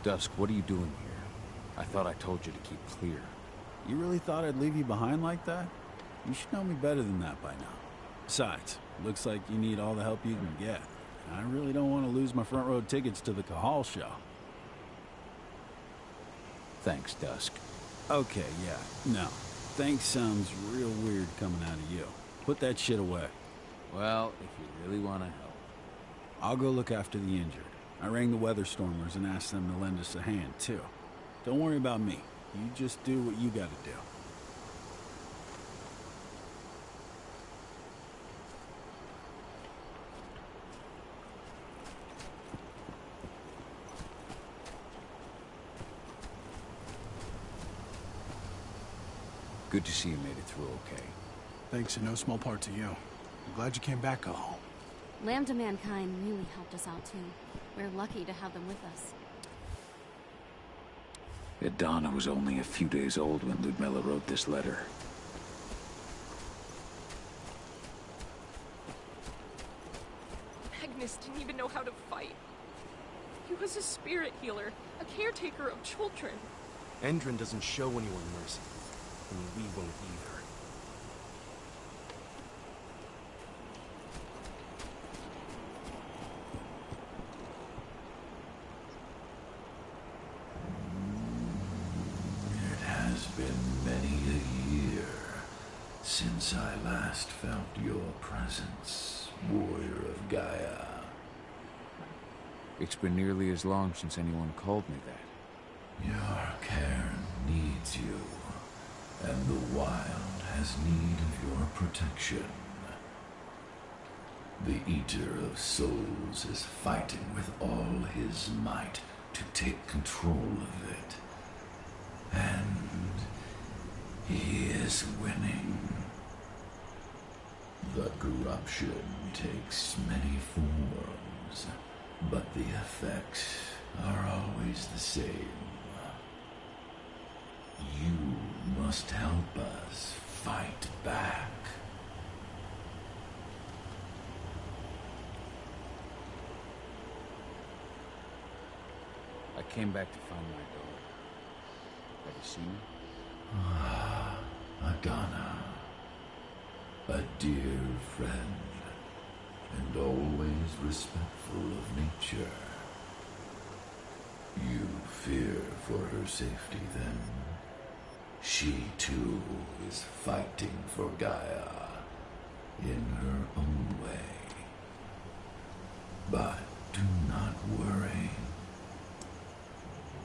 Dusk, what are you doing here? I thought I told you to keep clear. You really thought I'd leave you behind like that? You should know me better than that by now. Besides, looks like you need all the help you can get. And I really don't want to lose my front row tickets to the Cahal show. Thanks, Dusk. Okay, yeah, no. Thanks sounds real weird coming out of you. Put that shit away. Well, if you really want to help. I'll go look after the injured. I rang the weather stormers and asked them to lend us a hand, too. Don't worry about me. You just do what you gotta do. Good to see you made it through okay. Thanks in no small part to you. I'm glad you came back home. Lambda Mankind really helped us out too. We're lucky to have them with us. Adana was only a few days old when Ludmilla wrote this letter. Magnus didn't even know how to fight. He was a spirit healer, a caretaker of children. Endron doesn't show anyone mercy. And we won't either. since I last felt your presence, warrior of Gaia. It's been nearly as long since anyone called me that. Your cairn needs you, and the wild has need of your protection. The Eater of Souls is fighting with all his might to take control of it. And he is winning. The corruption takes many forms, but the effects are always the same. You must help us fight back. I came back to find my daughter. Have you seen her? Ah, Adana. A dear friend, and always respectful of nature. You fear for her safety, then? She, too, is fighting for Gaia, in her own way. But do not worry.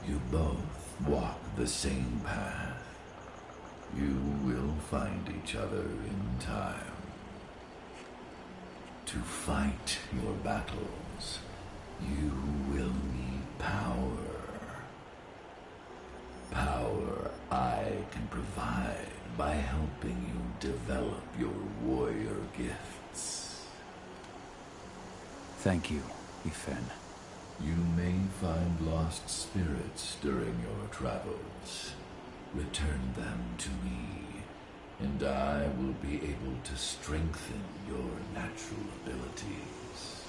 You both walk the same path. You will find each other in time. To fight your battles, you will need power. Power I can provide by helping you develop your warrior gifts. Thank you, Ethan. You may find lost spirits during your travels. Return them to me, and I will be able to strengthen your natural abilities.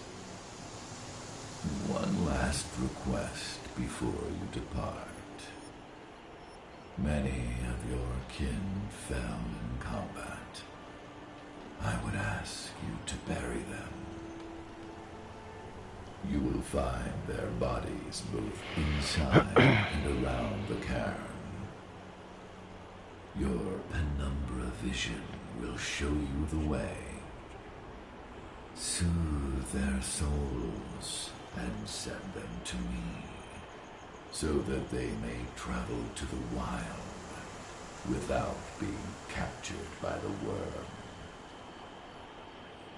One last request before you depart. Many of your kin fell in combat. I would ask you to bury them. You will find their bodies both inside and around the cairn. Your penumbra vision will show you the way. Soothe their souls and send them to me, so that they may travel to the wild without being captured by the worm.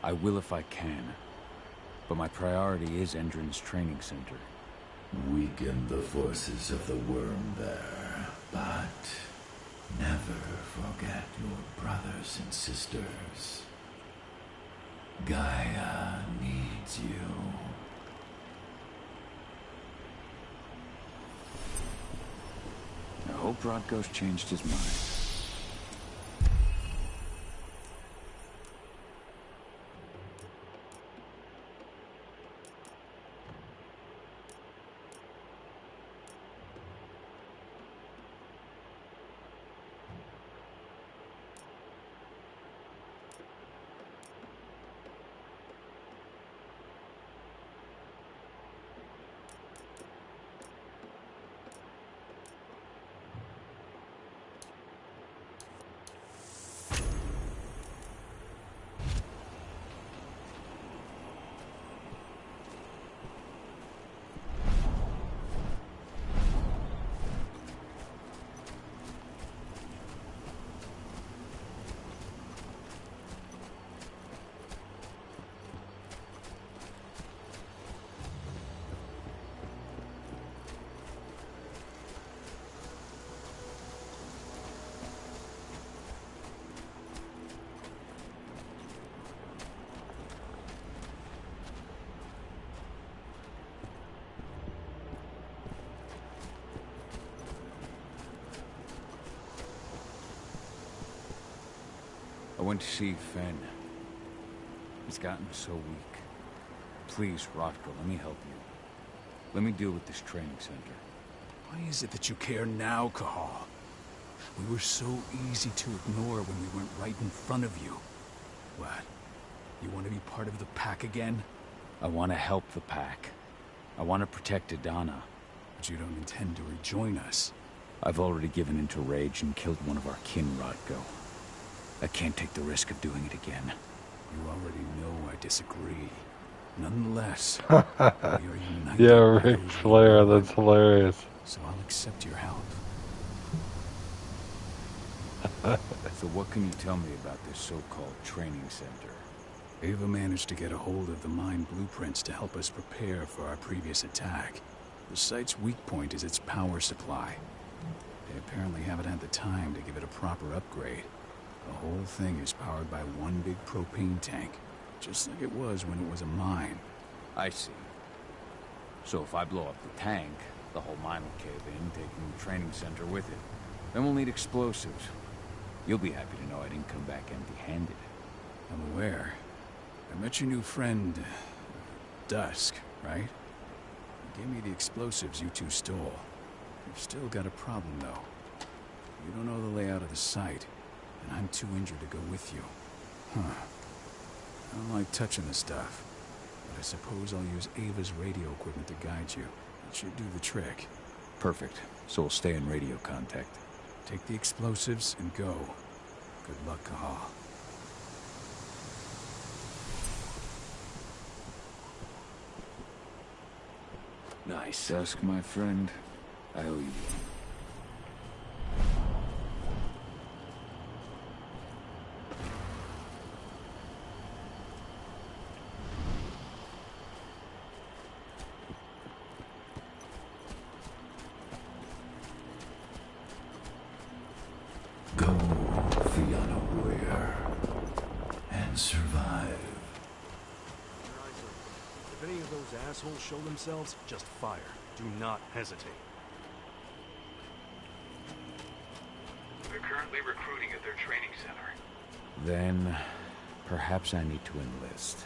I will if I can, but my priority is Endron's training center. Weaken the forces of the worm there, but never forget your brothers and sisters. Gaia needs you. I hope Rodko's changed his mind. I went to see Fen. He's gotten so weak. Please, Rodko, let me help you. Let me deal with this training center. Why is it that you care now, Cahal? We were so easy to ignore when we went right in front of you. What? You want to be part of the pack again? I want to help the pack. I want to protect Adana. But you don't intend to rejoin us. I've already given into rage and killed one of our kin, Rodko. I can't take the risk of doing it again. You already know I disagree. Nonetheless, we are united. Yeah, Ric Flair, that's hilarious. So I'll accept your help. So what can you tell me about this so-called training center? Ava managed to get a hold of the mine blueprints to help us prepare for our previous attack. The site's weak point is its power supply. They apparently haven't had the time to give it a proper upgrade. The whole thing is powered by one big propane tank, just like it was when it was a mine. I see. So if I blow up the tank, the whole mine will cave in, taking the training center with it. Then we'll need explosives. You'll be happy to know I didn't come back empty-handed. I'm aware. I met your new friend, Dusk, right? He gave me the explosives you two stole. You've still got a problem, though. You don't know the layout of the site, and I'm too injured to go with you. Huh. I don't like touching the stuff, but I suppose I'll use Ava's radio equipment to guide you. It should do the trick. Perfect. So we'll stay in radio contact. Take the explosives and go. Good luck, Kahal. Nice. Dusk, my friend. I owe you one. Go, Fiona Weir, and survive. If any of those assholes show themselves, just fire. Do not hesitate. They're currently recruiting at their training center. Then, perhaps I need to enlist.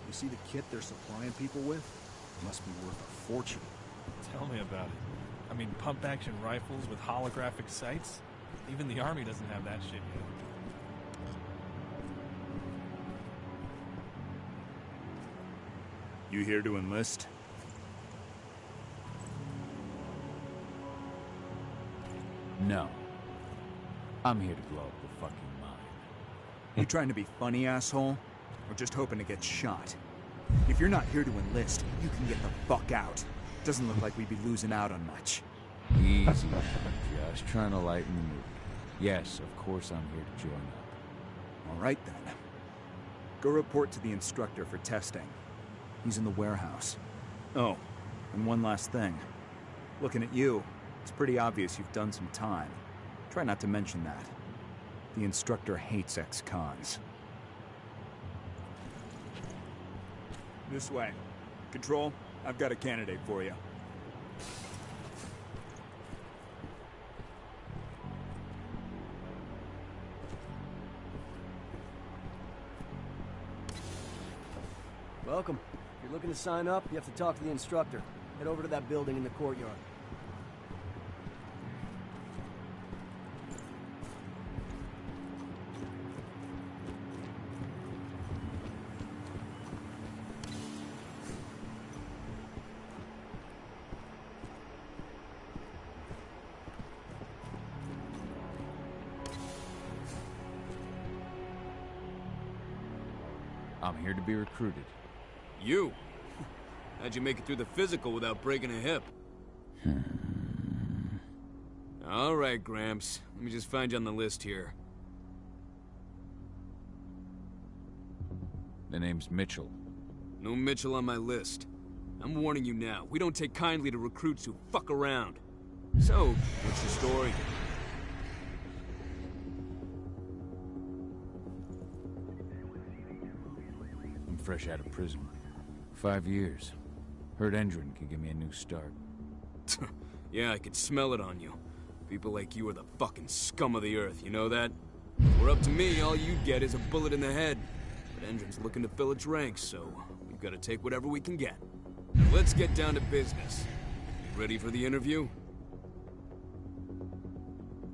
You see the kit they're supplying people with? It must be worth a fortune. Tell me about it. I mean, pump-action rifles with holographic sights? Even the Army doesn't have that shit yet. You here to enlist? No. I'm here to blow up the fucking mine. You trying to be funny, asshole? Or just hoping to get shot? If you're not here to enlist, you can get the fuck out. Doesn't look like we'd be losing out on much. Easy, man. Just trying to lighten the mood. Yes, of course I'm here to join up. All right, then. Go report to the instructor for testing. He's in the warehouse. Oh, and one last thing. Looking at you, it's pretty obvious you've done some time. Try not to mention that. The instructor hates ex-cons. This way. Control, I've got a candidate for you. Welcome. If you're looking to sign up, you have to talk to the instructor. Head over to that building in the courtyard. I'm here to be recruited. You? How'd you make it through the physical without breaking a hip? All right, Gramps. Let me just find you on the list here. The name's Mitchell. No Mitchell on my list. I'm warning you now. We don't take kindly to recruits who fuck around. So, what's your story? I'm fresh out of prison. 5 years. Heard Endron can give me a new start. Yeah, I could smell it on you. People like you are the fucking scum of the earth, you know that? If it were up to me, all you'd get is a bullet in the head. But Engine's looking to fill its ranks, so we've got to take whatever we can get. Now let's get down to business. Ready for the interview?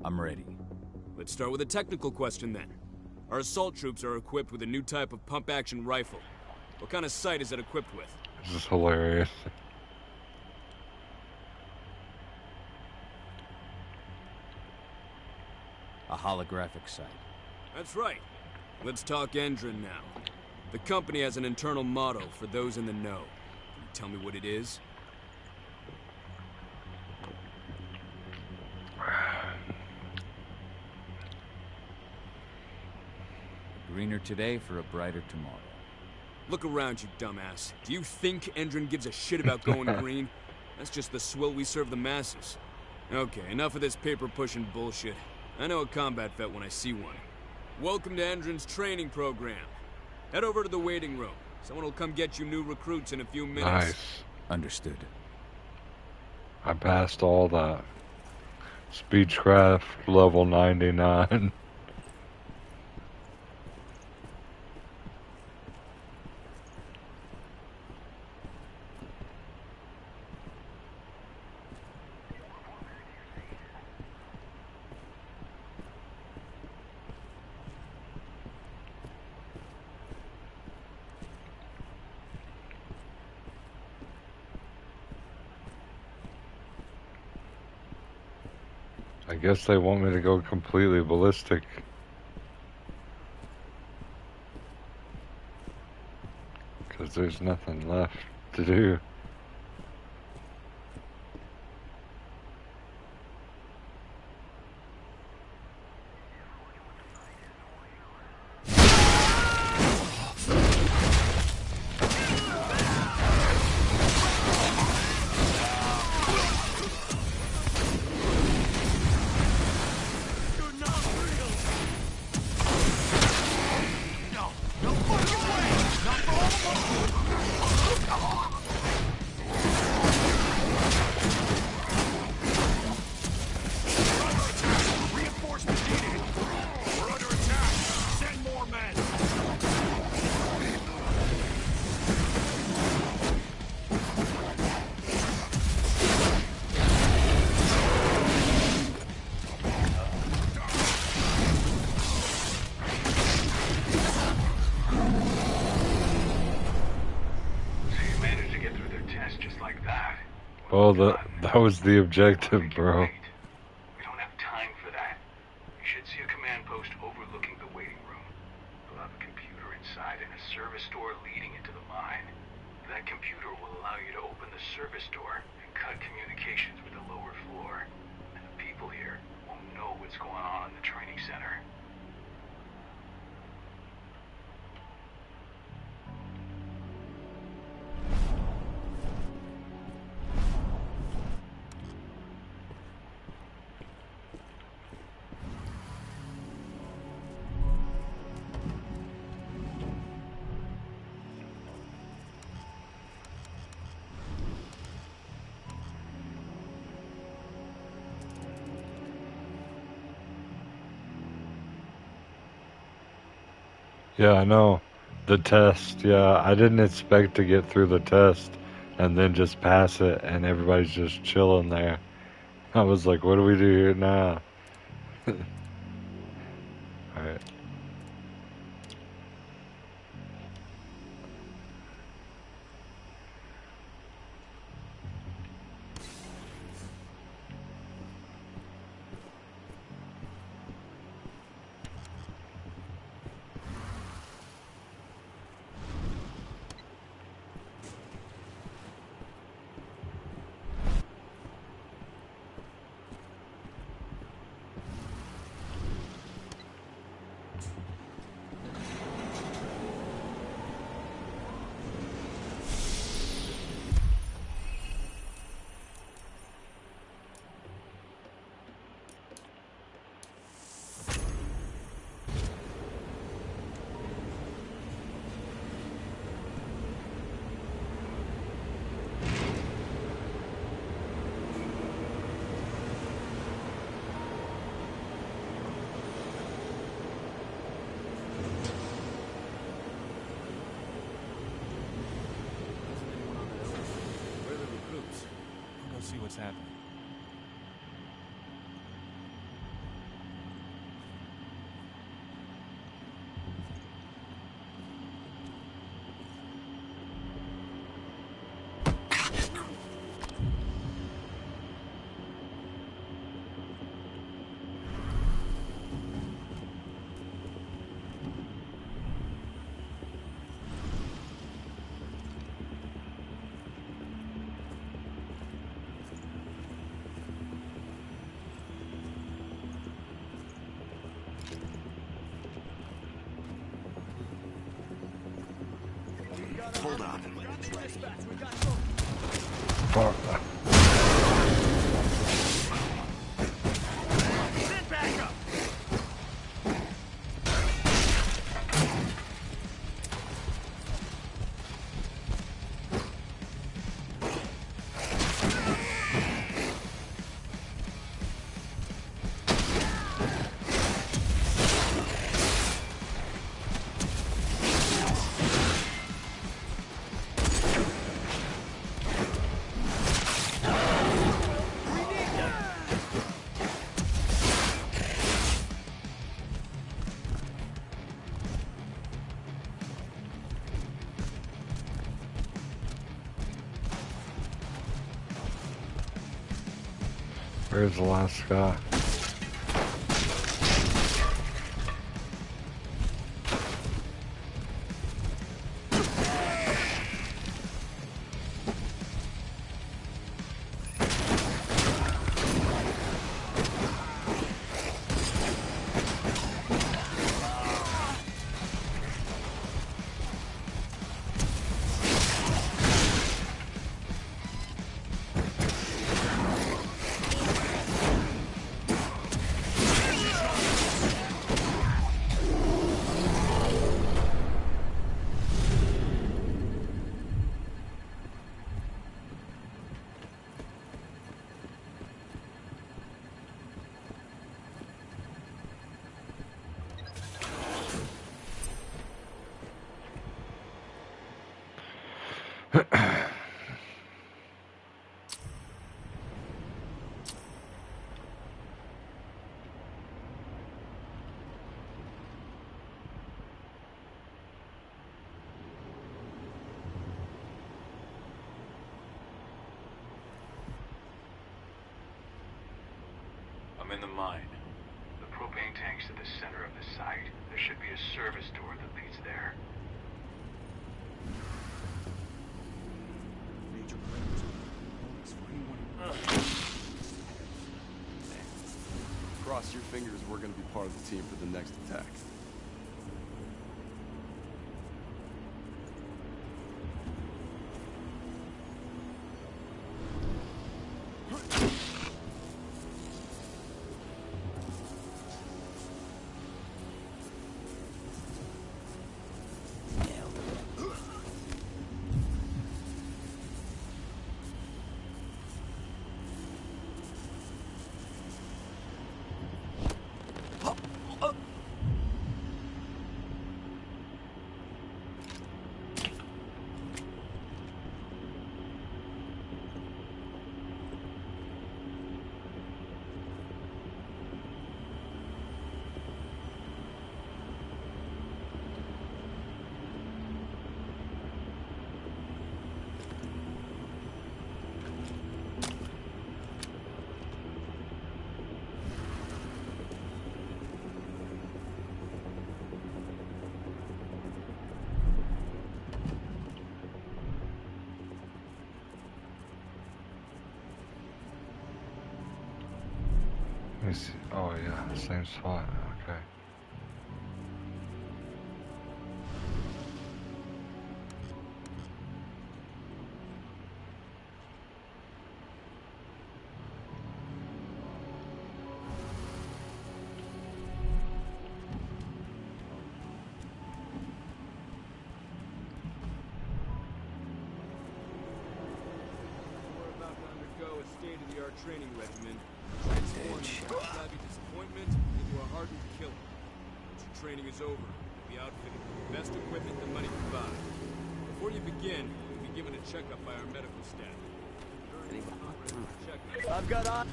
I'm ready. Let's start with a technical question then. Our assault troops are equipped with a new type of pump-action rifle. What kind of sight is it equipped with? This is hilarious. A holographic sight. That's right. Let's talk Endron now. The company has an internal motto for those in the know. Can you tell me what it is? Greener today for a brighter tomorrow. Look around, you dumbass. Do you think Endron gives a shit about going green? That's just the swill we serve the masses. Okay, enough of this paper-pushing bullshit. I know a combat vet when I see one. Welcome to Endron's training program. Head over to the waiting room. Someone will come get you new recruits in a few minutes. Nice. Understood. I passed all that. Speechcraft level 99. I guess they want me to go completely ballistic. Because there's nothing left to do. Well, that was the objective, bro. We don't have time for that. You should see a command post overlooking the waiting room. We'll have a computer inside and a service door leading into the mine. That computer will allow you to open the service door and cut communications with the lower floor. And the people here won't know what's going on in the training center. Yeah, I know. The test, yeah. I didn't expect to get through the test and then just pass it and everybody's just chilling there. I was like, what do we do here now? Alright. what's happening. Hold up. Fuck. Send backup! Where's the last guy? I'm in the mine. The propane tank's to the center of the site. There should be a service door that leads there. Major players. Bonus for anyone. Cross your fingers we're gonna be part of the team for the next attack. Let me see. Oh yeah, same spot. Okay. We're about to undergo a state-of-the-art training regimen. Transform your flabby disappointment into a hardened killer. Once your training is over, you'll be outfitted with the best equipment the money can buy. Before you begin, you'll be given a checkup by our medical staff. During I've got on.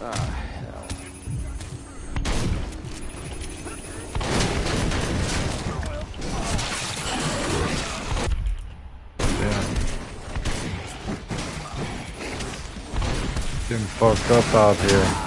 Ah, hell. Getting fucked up out here.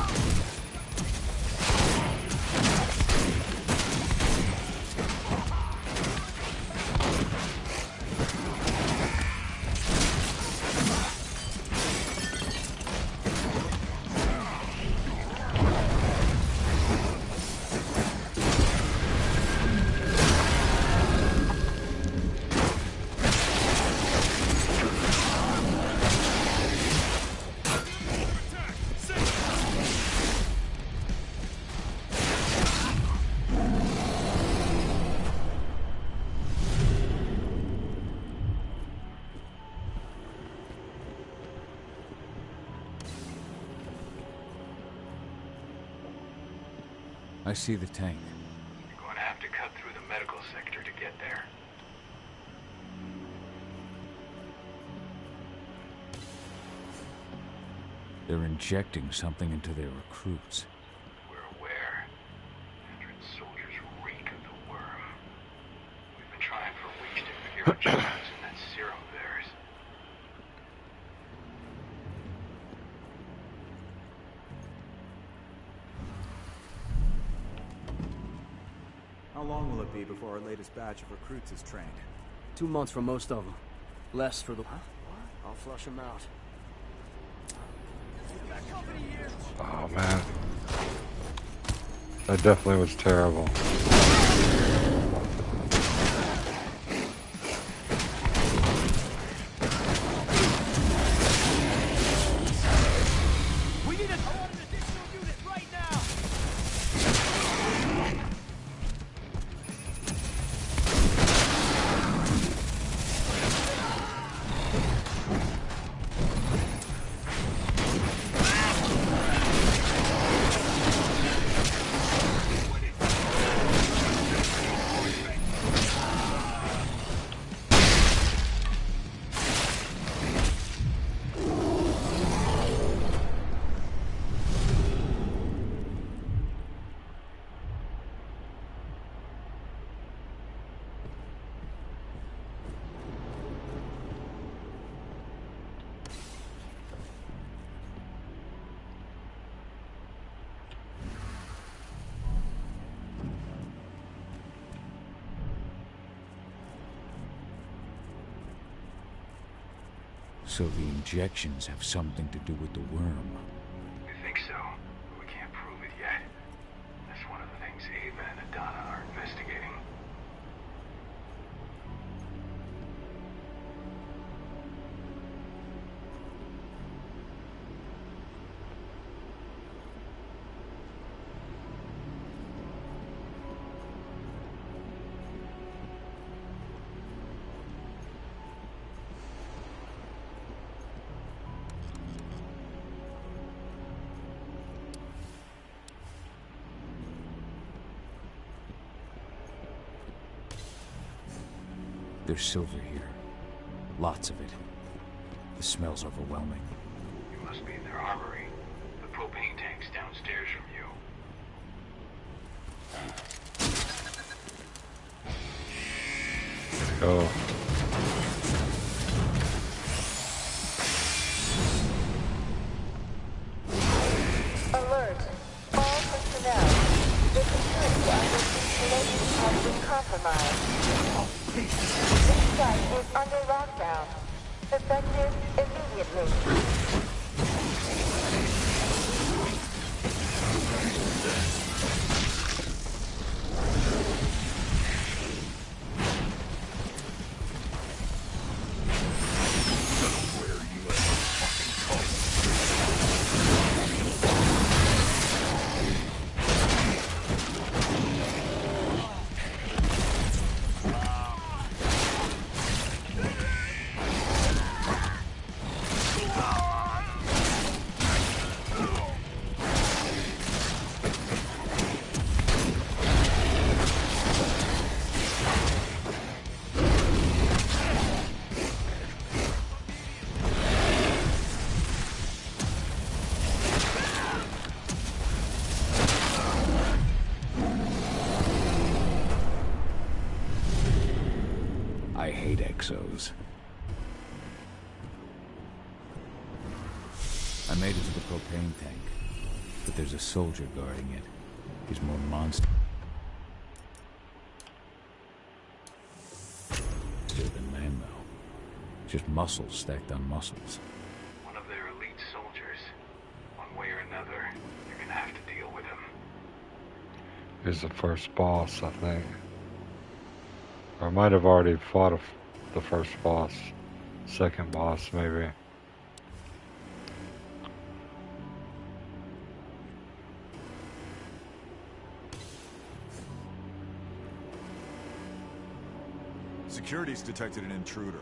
I see the tank. You're going to have to cut through the medical sector to get there. They're injecting something into their recruits. We're aware. Endron's soldiers reek of the worm. We've been trying for weeks to figure out just what's in that serum of theirs. How long will it be before our latest batch of recruits is trained? 2 months for most of them. Less for the... Huh? What? I'll flush them out. Oh man. That definitely was terrible. We need an additional unit right now! So the injections have something to do with the worm. We think so, but we can't prove it yet. That's one of the things Ava and Adana are investigating. There's silver here. Lots of it. The smell's overwhelming. You must be in their armory. The propane tank's downstairs from you. Let's go. Alert. All personnel. The security of this installation has been compromised. This site is under lockdown. Effective immediately. goes. I made it to the propane tank, but there's a soldier guarding it. He's more monster than man, though. Just muscles stacked on muscles. One of their elite soldiers. One way or another, you're gonna have to deal with him. He's the first boss, I think. Or I might have already fought the first boss. Second boss, maybe. Security's detected an intruder.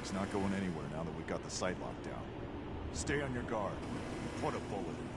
He's not going anywhere now that we've got the site locked down. Stay on your guard. Put a bullet in him.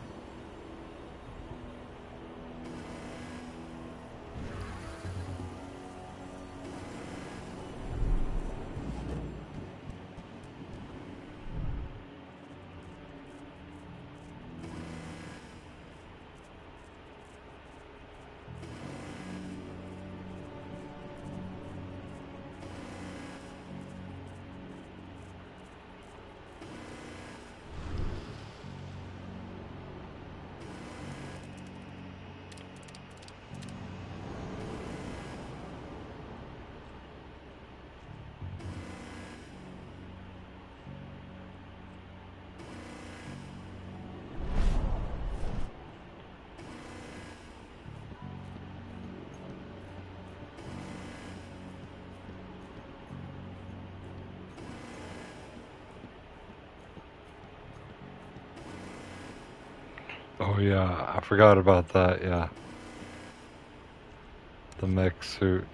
Oh yeah, I forgot about that, yeah. The mech suit.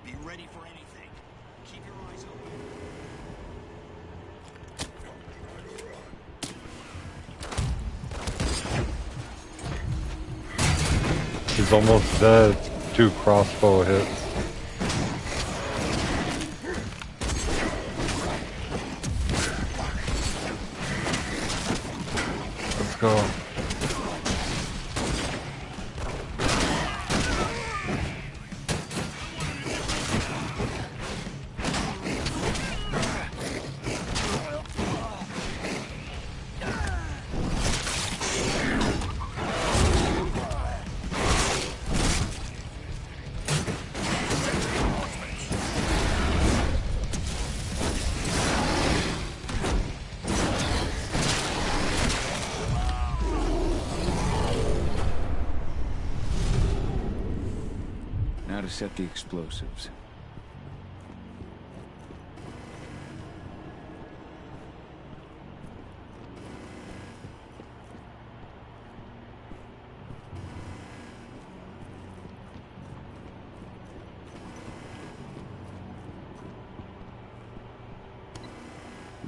Be ready for anything. Keep your eyes open. He's almost dead. 2 crossbow hits. Let's go. Now to set the explosives.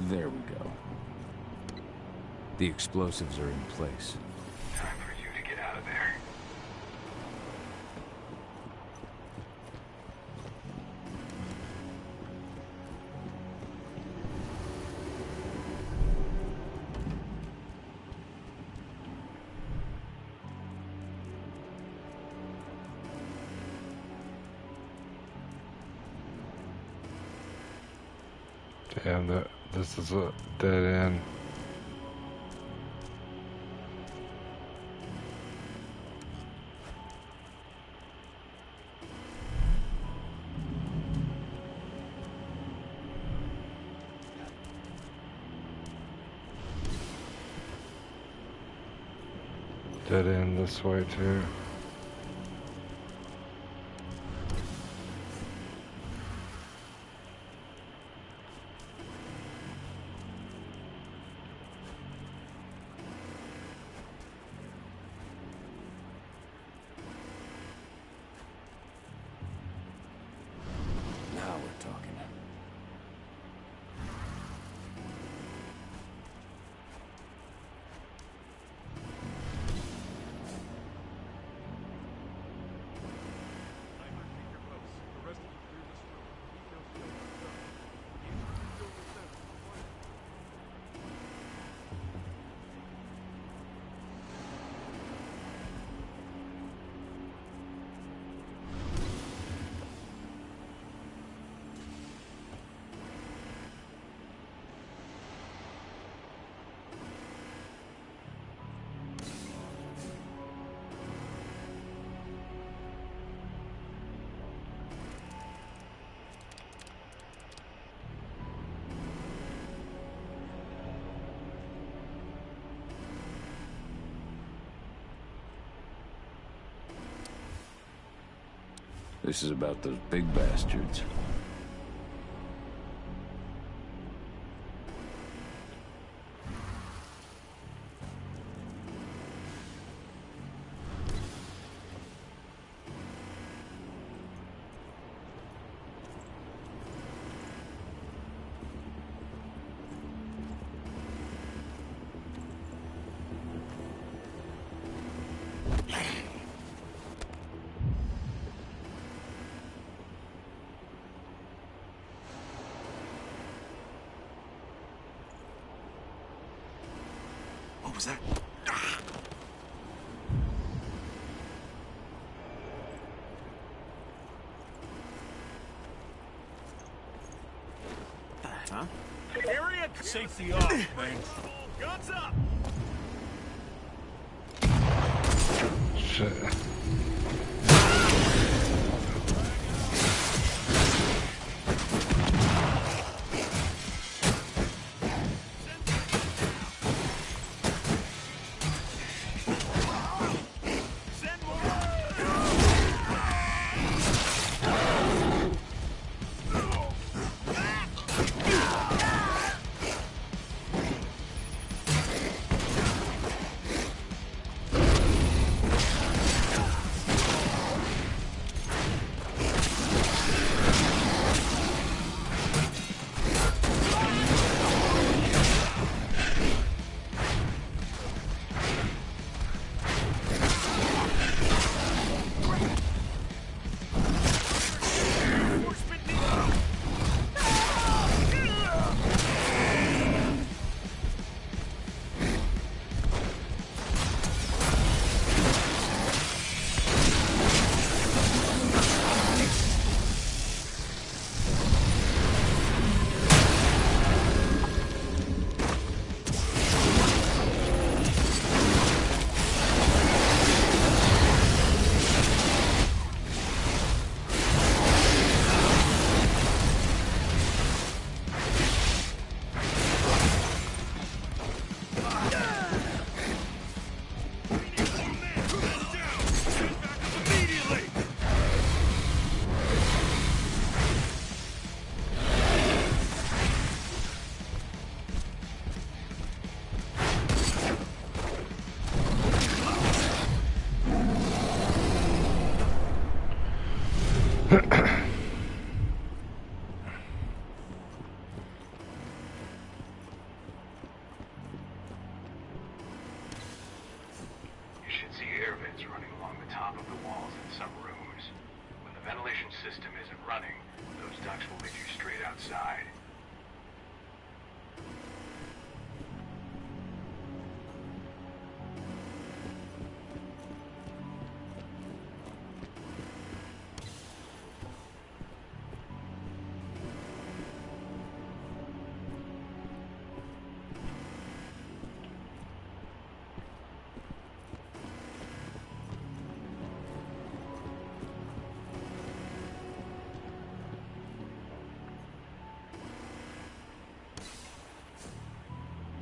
There we go. The explosives are in place. Time for you to get out of there. Damn, this is a dead end. Dead end this way too. Now we're talking. This is about those big bastards. What was that? Huh? Area Safety off, man. Guns up! Shit. You should see air vents running along the top of the walls in some rooms. When the ventilation system isn't running, those ducts will lead you straight outside.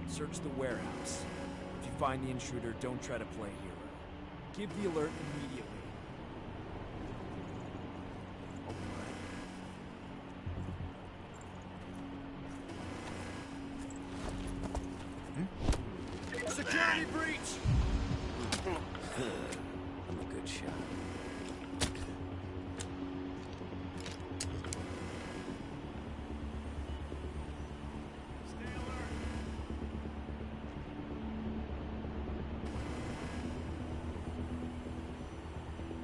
Search the warehouse. If you find the intruder, don't try to play hero. Give the alert immediately. Security breach! I'm a good shot.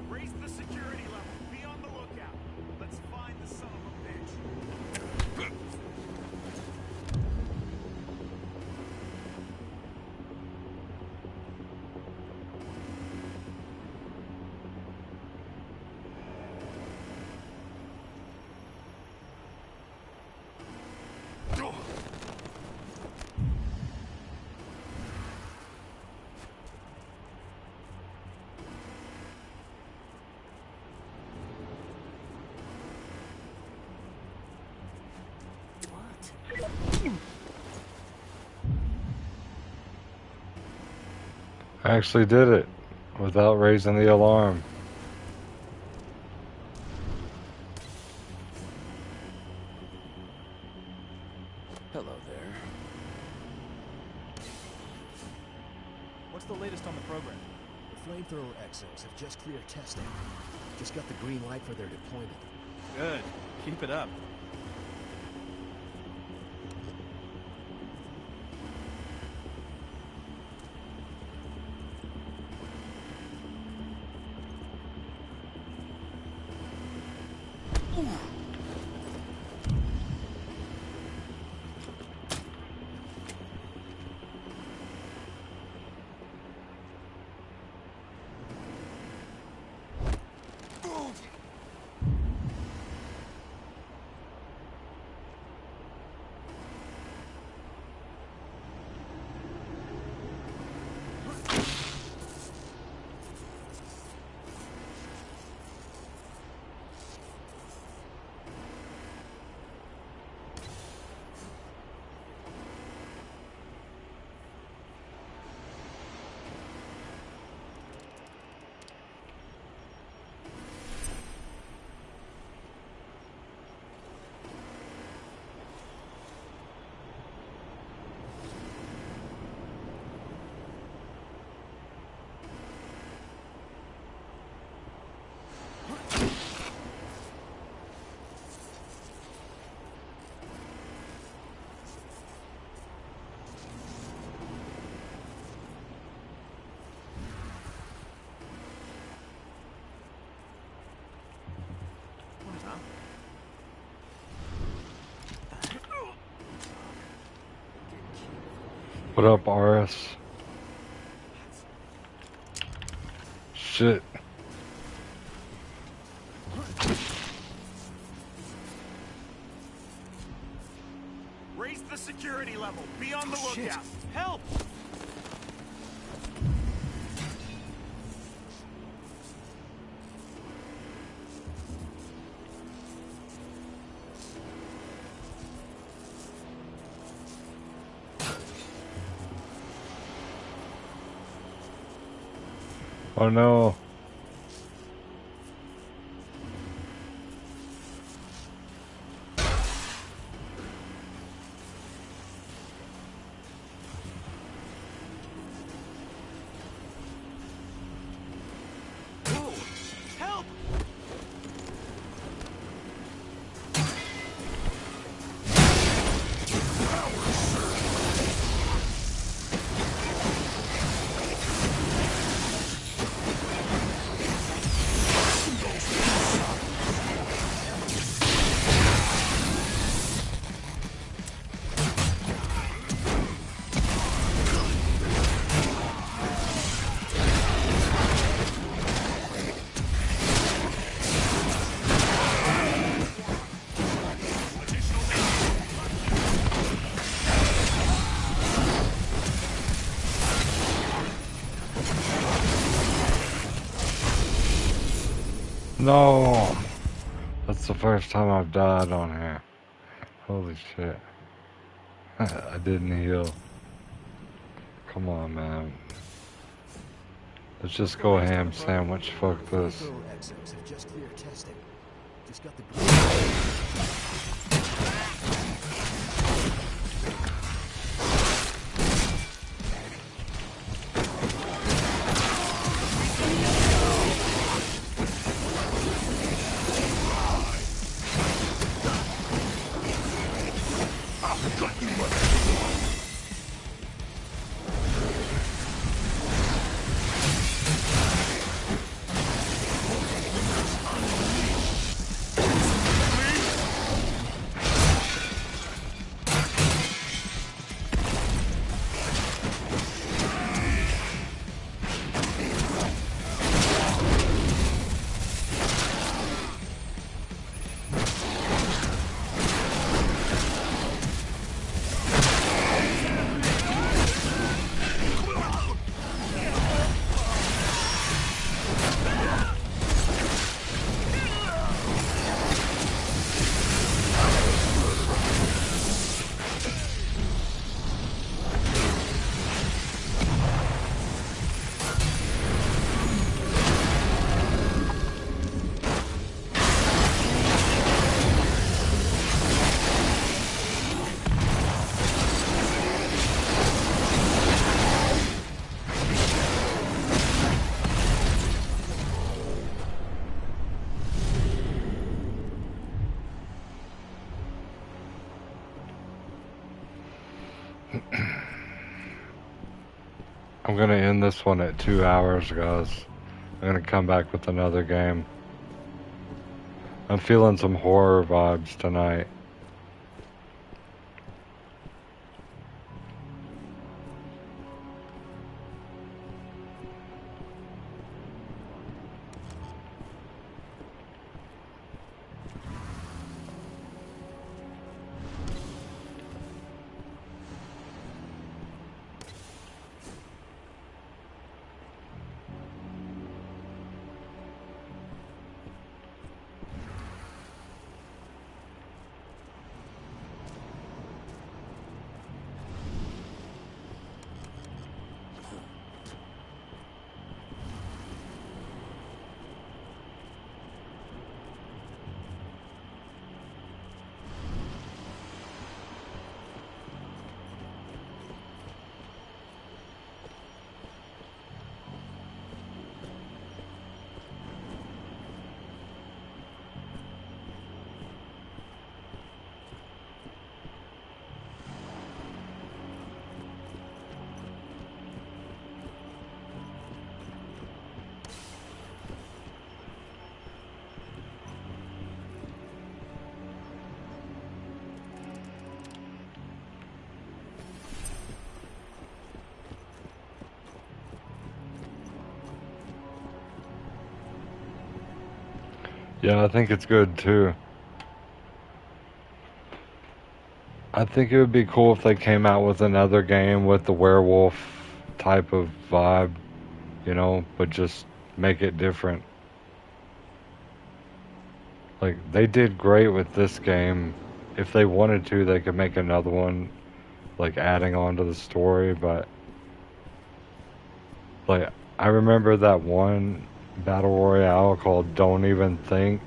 Raise the security level. Be on the lookout. Let's find the son of a bitch. I actually did it without raising the alarm. Hello there. What's the latest on the program? The flamethrower exos have just cleared testing. Just got the green light for their deployment. Good. Keep it up. What up, RS? Shit. Raise the security level. Be on the lookout. Help! Oh no. Help! No! That's the first time I've died on here. Holy shit. I didn't heal. Come on, man. Let's just go ham sandwich. Fuck this. Exos have just cleared testing. Just got the I'm gonna end this one at 2 hours, guys. I'm gonna come back with another game. I'm feeling some horror vibes tonight. Yeah, I think it's good too. I think it would be cool if they came out with another game with the werewolf type of vibe, you know, but just make it different. Like, they did great with this game. If they wanted to, they could make another one, like, adding on to the story, but, like, I remember that one Battle Royale called Don't Even Think,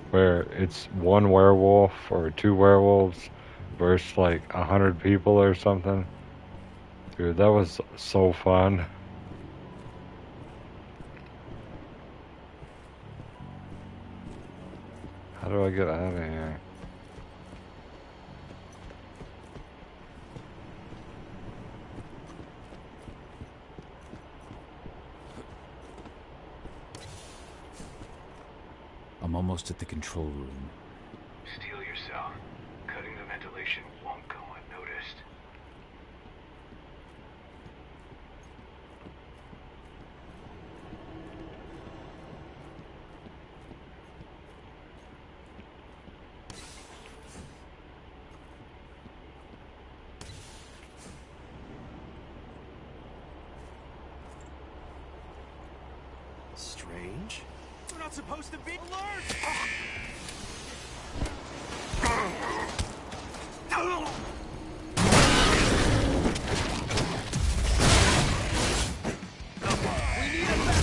where it's one werewolf or two werewolves versus, like, 100 people or something. Dude, that was so fun. How do I get out of here? I'm almost at the control room. Steel yourself. Cutting the ventilation won't go unnoticed. Strange. We're not supposed to be alert! We need a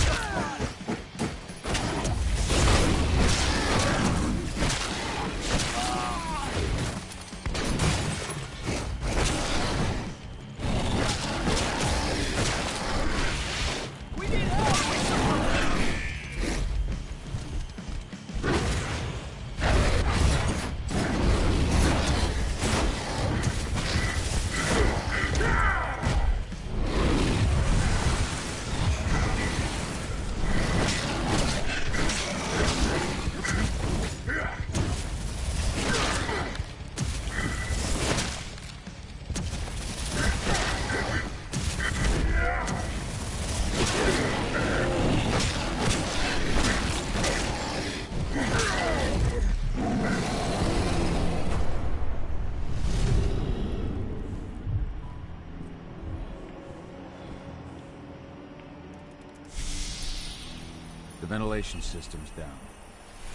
The ventilation system's down.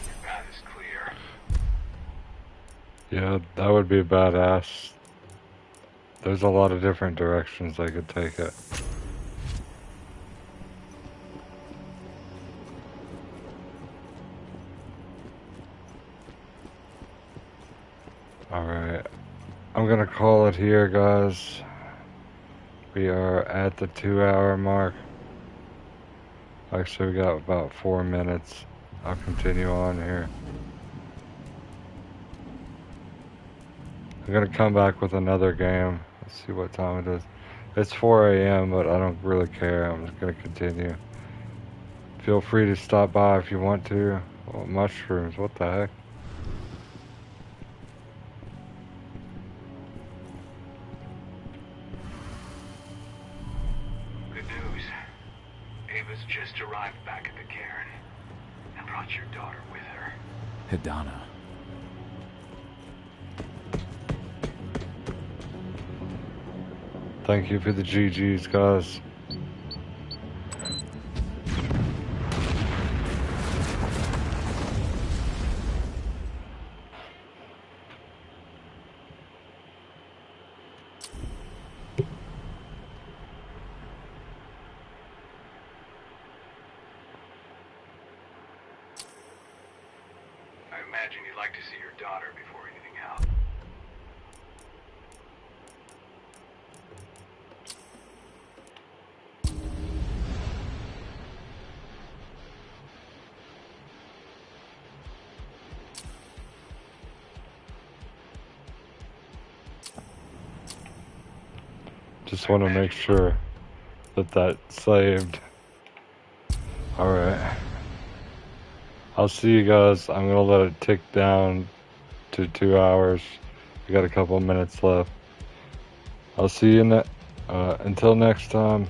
Your path is clear. Yeah, that would be badass. There's a lot of different directions I could take it. Alright, I'm gonna call it here, guys. We are at the 2-hour mark. Actually, we got about 4 minutes. I'll continue on here. I'm gonna come back with another game. Let's see what time it is. It's 4 a.m., but I don't really care. I'm just gonna continue. Feel free to stop by if you want to. Oh, mushrooms, what the heck? Good news. Ava's just arrived back at the cairn and brought your daughter with her. Hidana. Thank you for the GGs, guys. I imagine you'd like to see your daughter before anything else. Just want to make sure that that's saved. Alright. I'll see you guys. I'm gonna let it tick down to 2 hours. We got a couple minutes left. I'll see you until next time.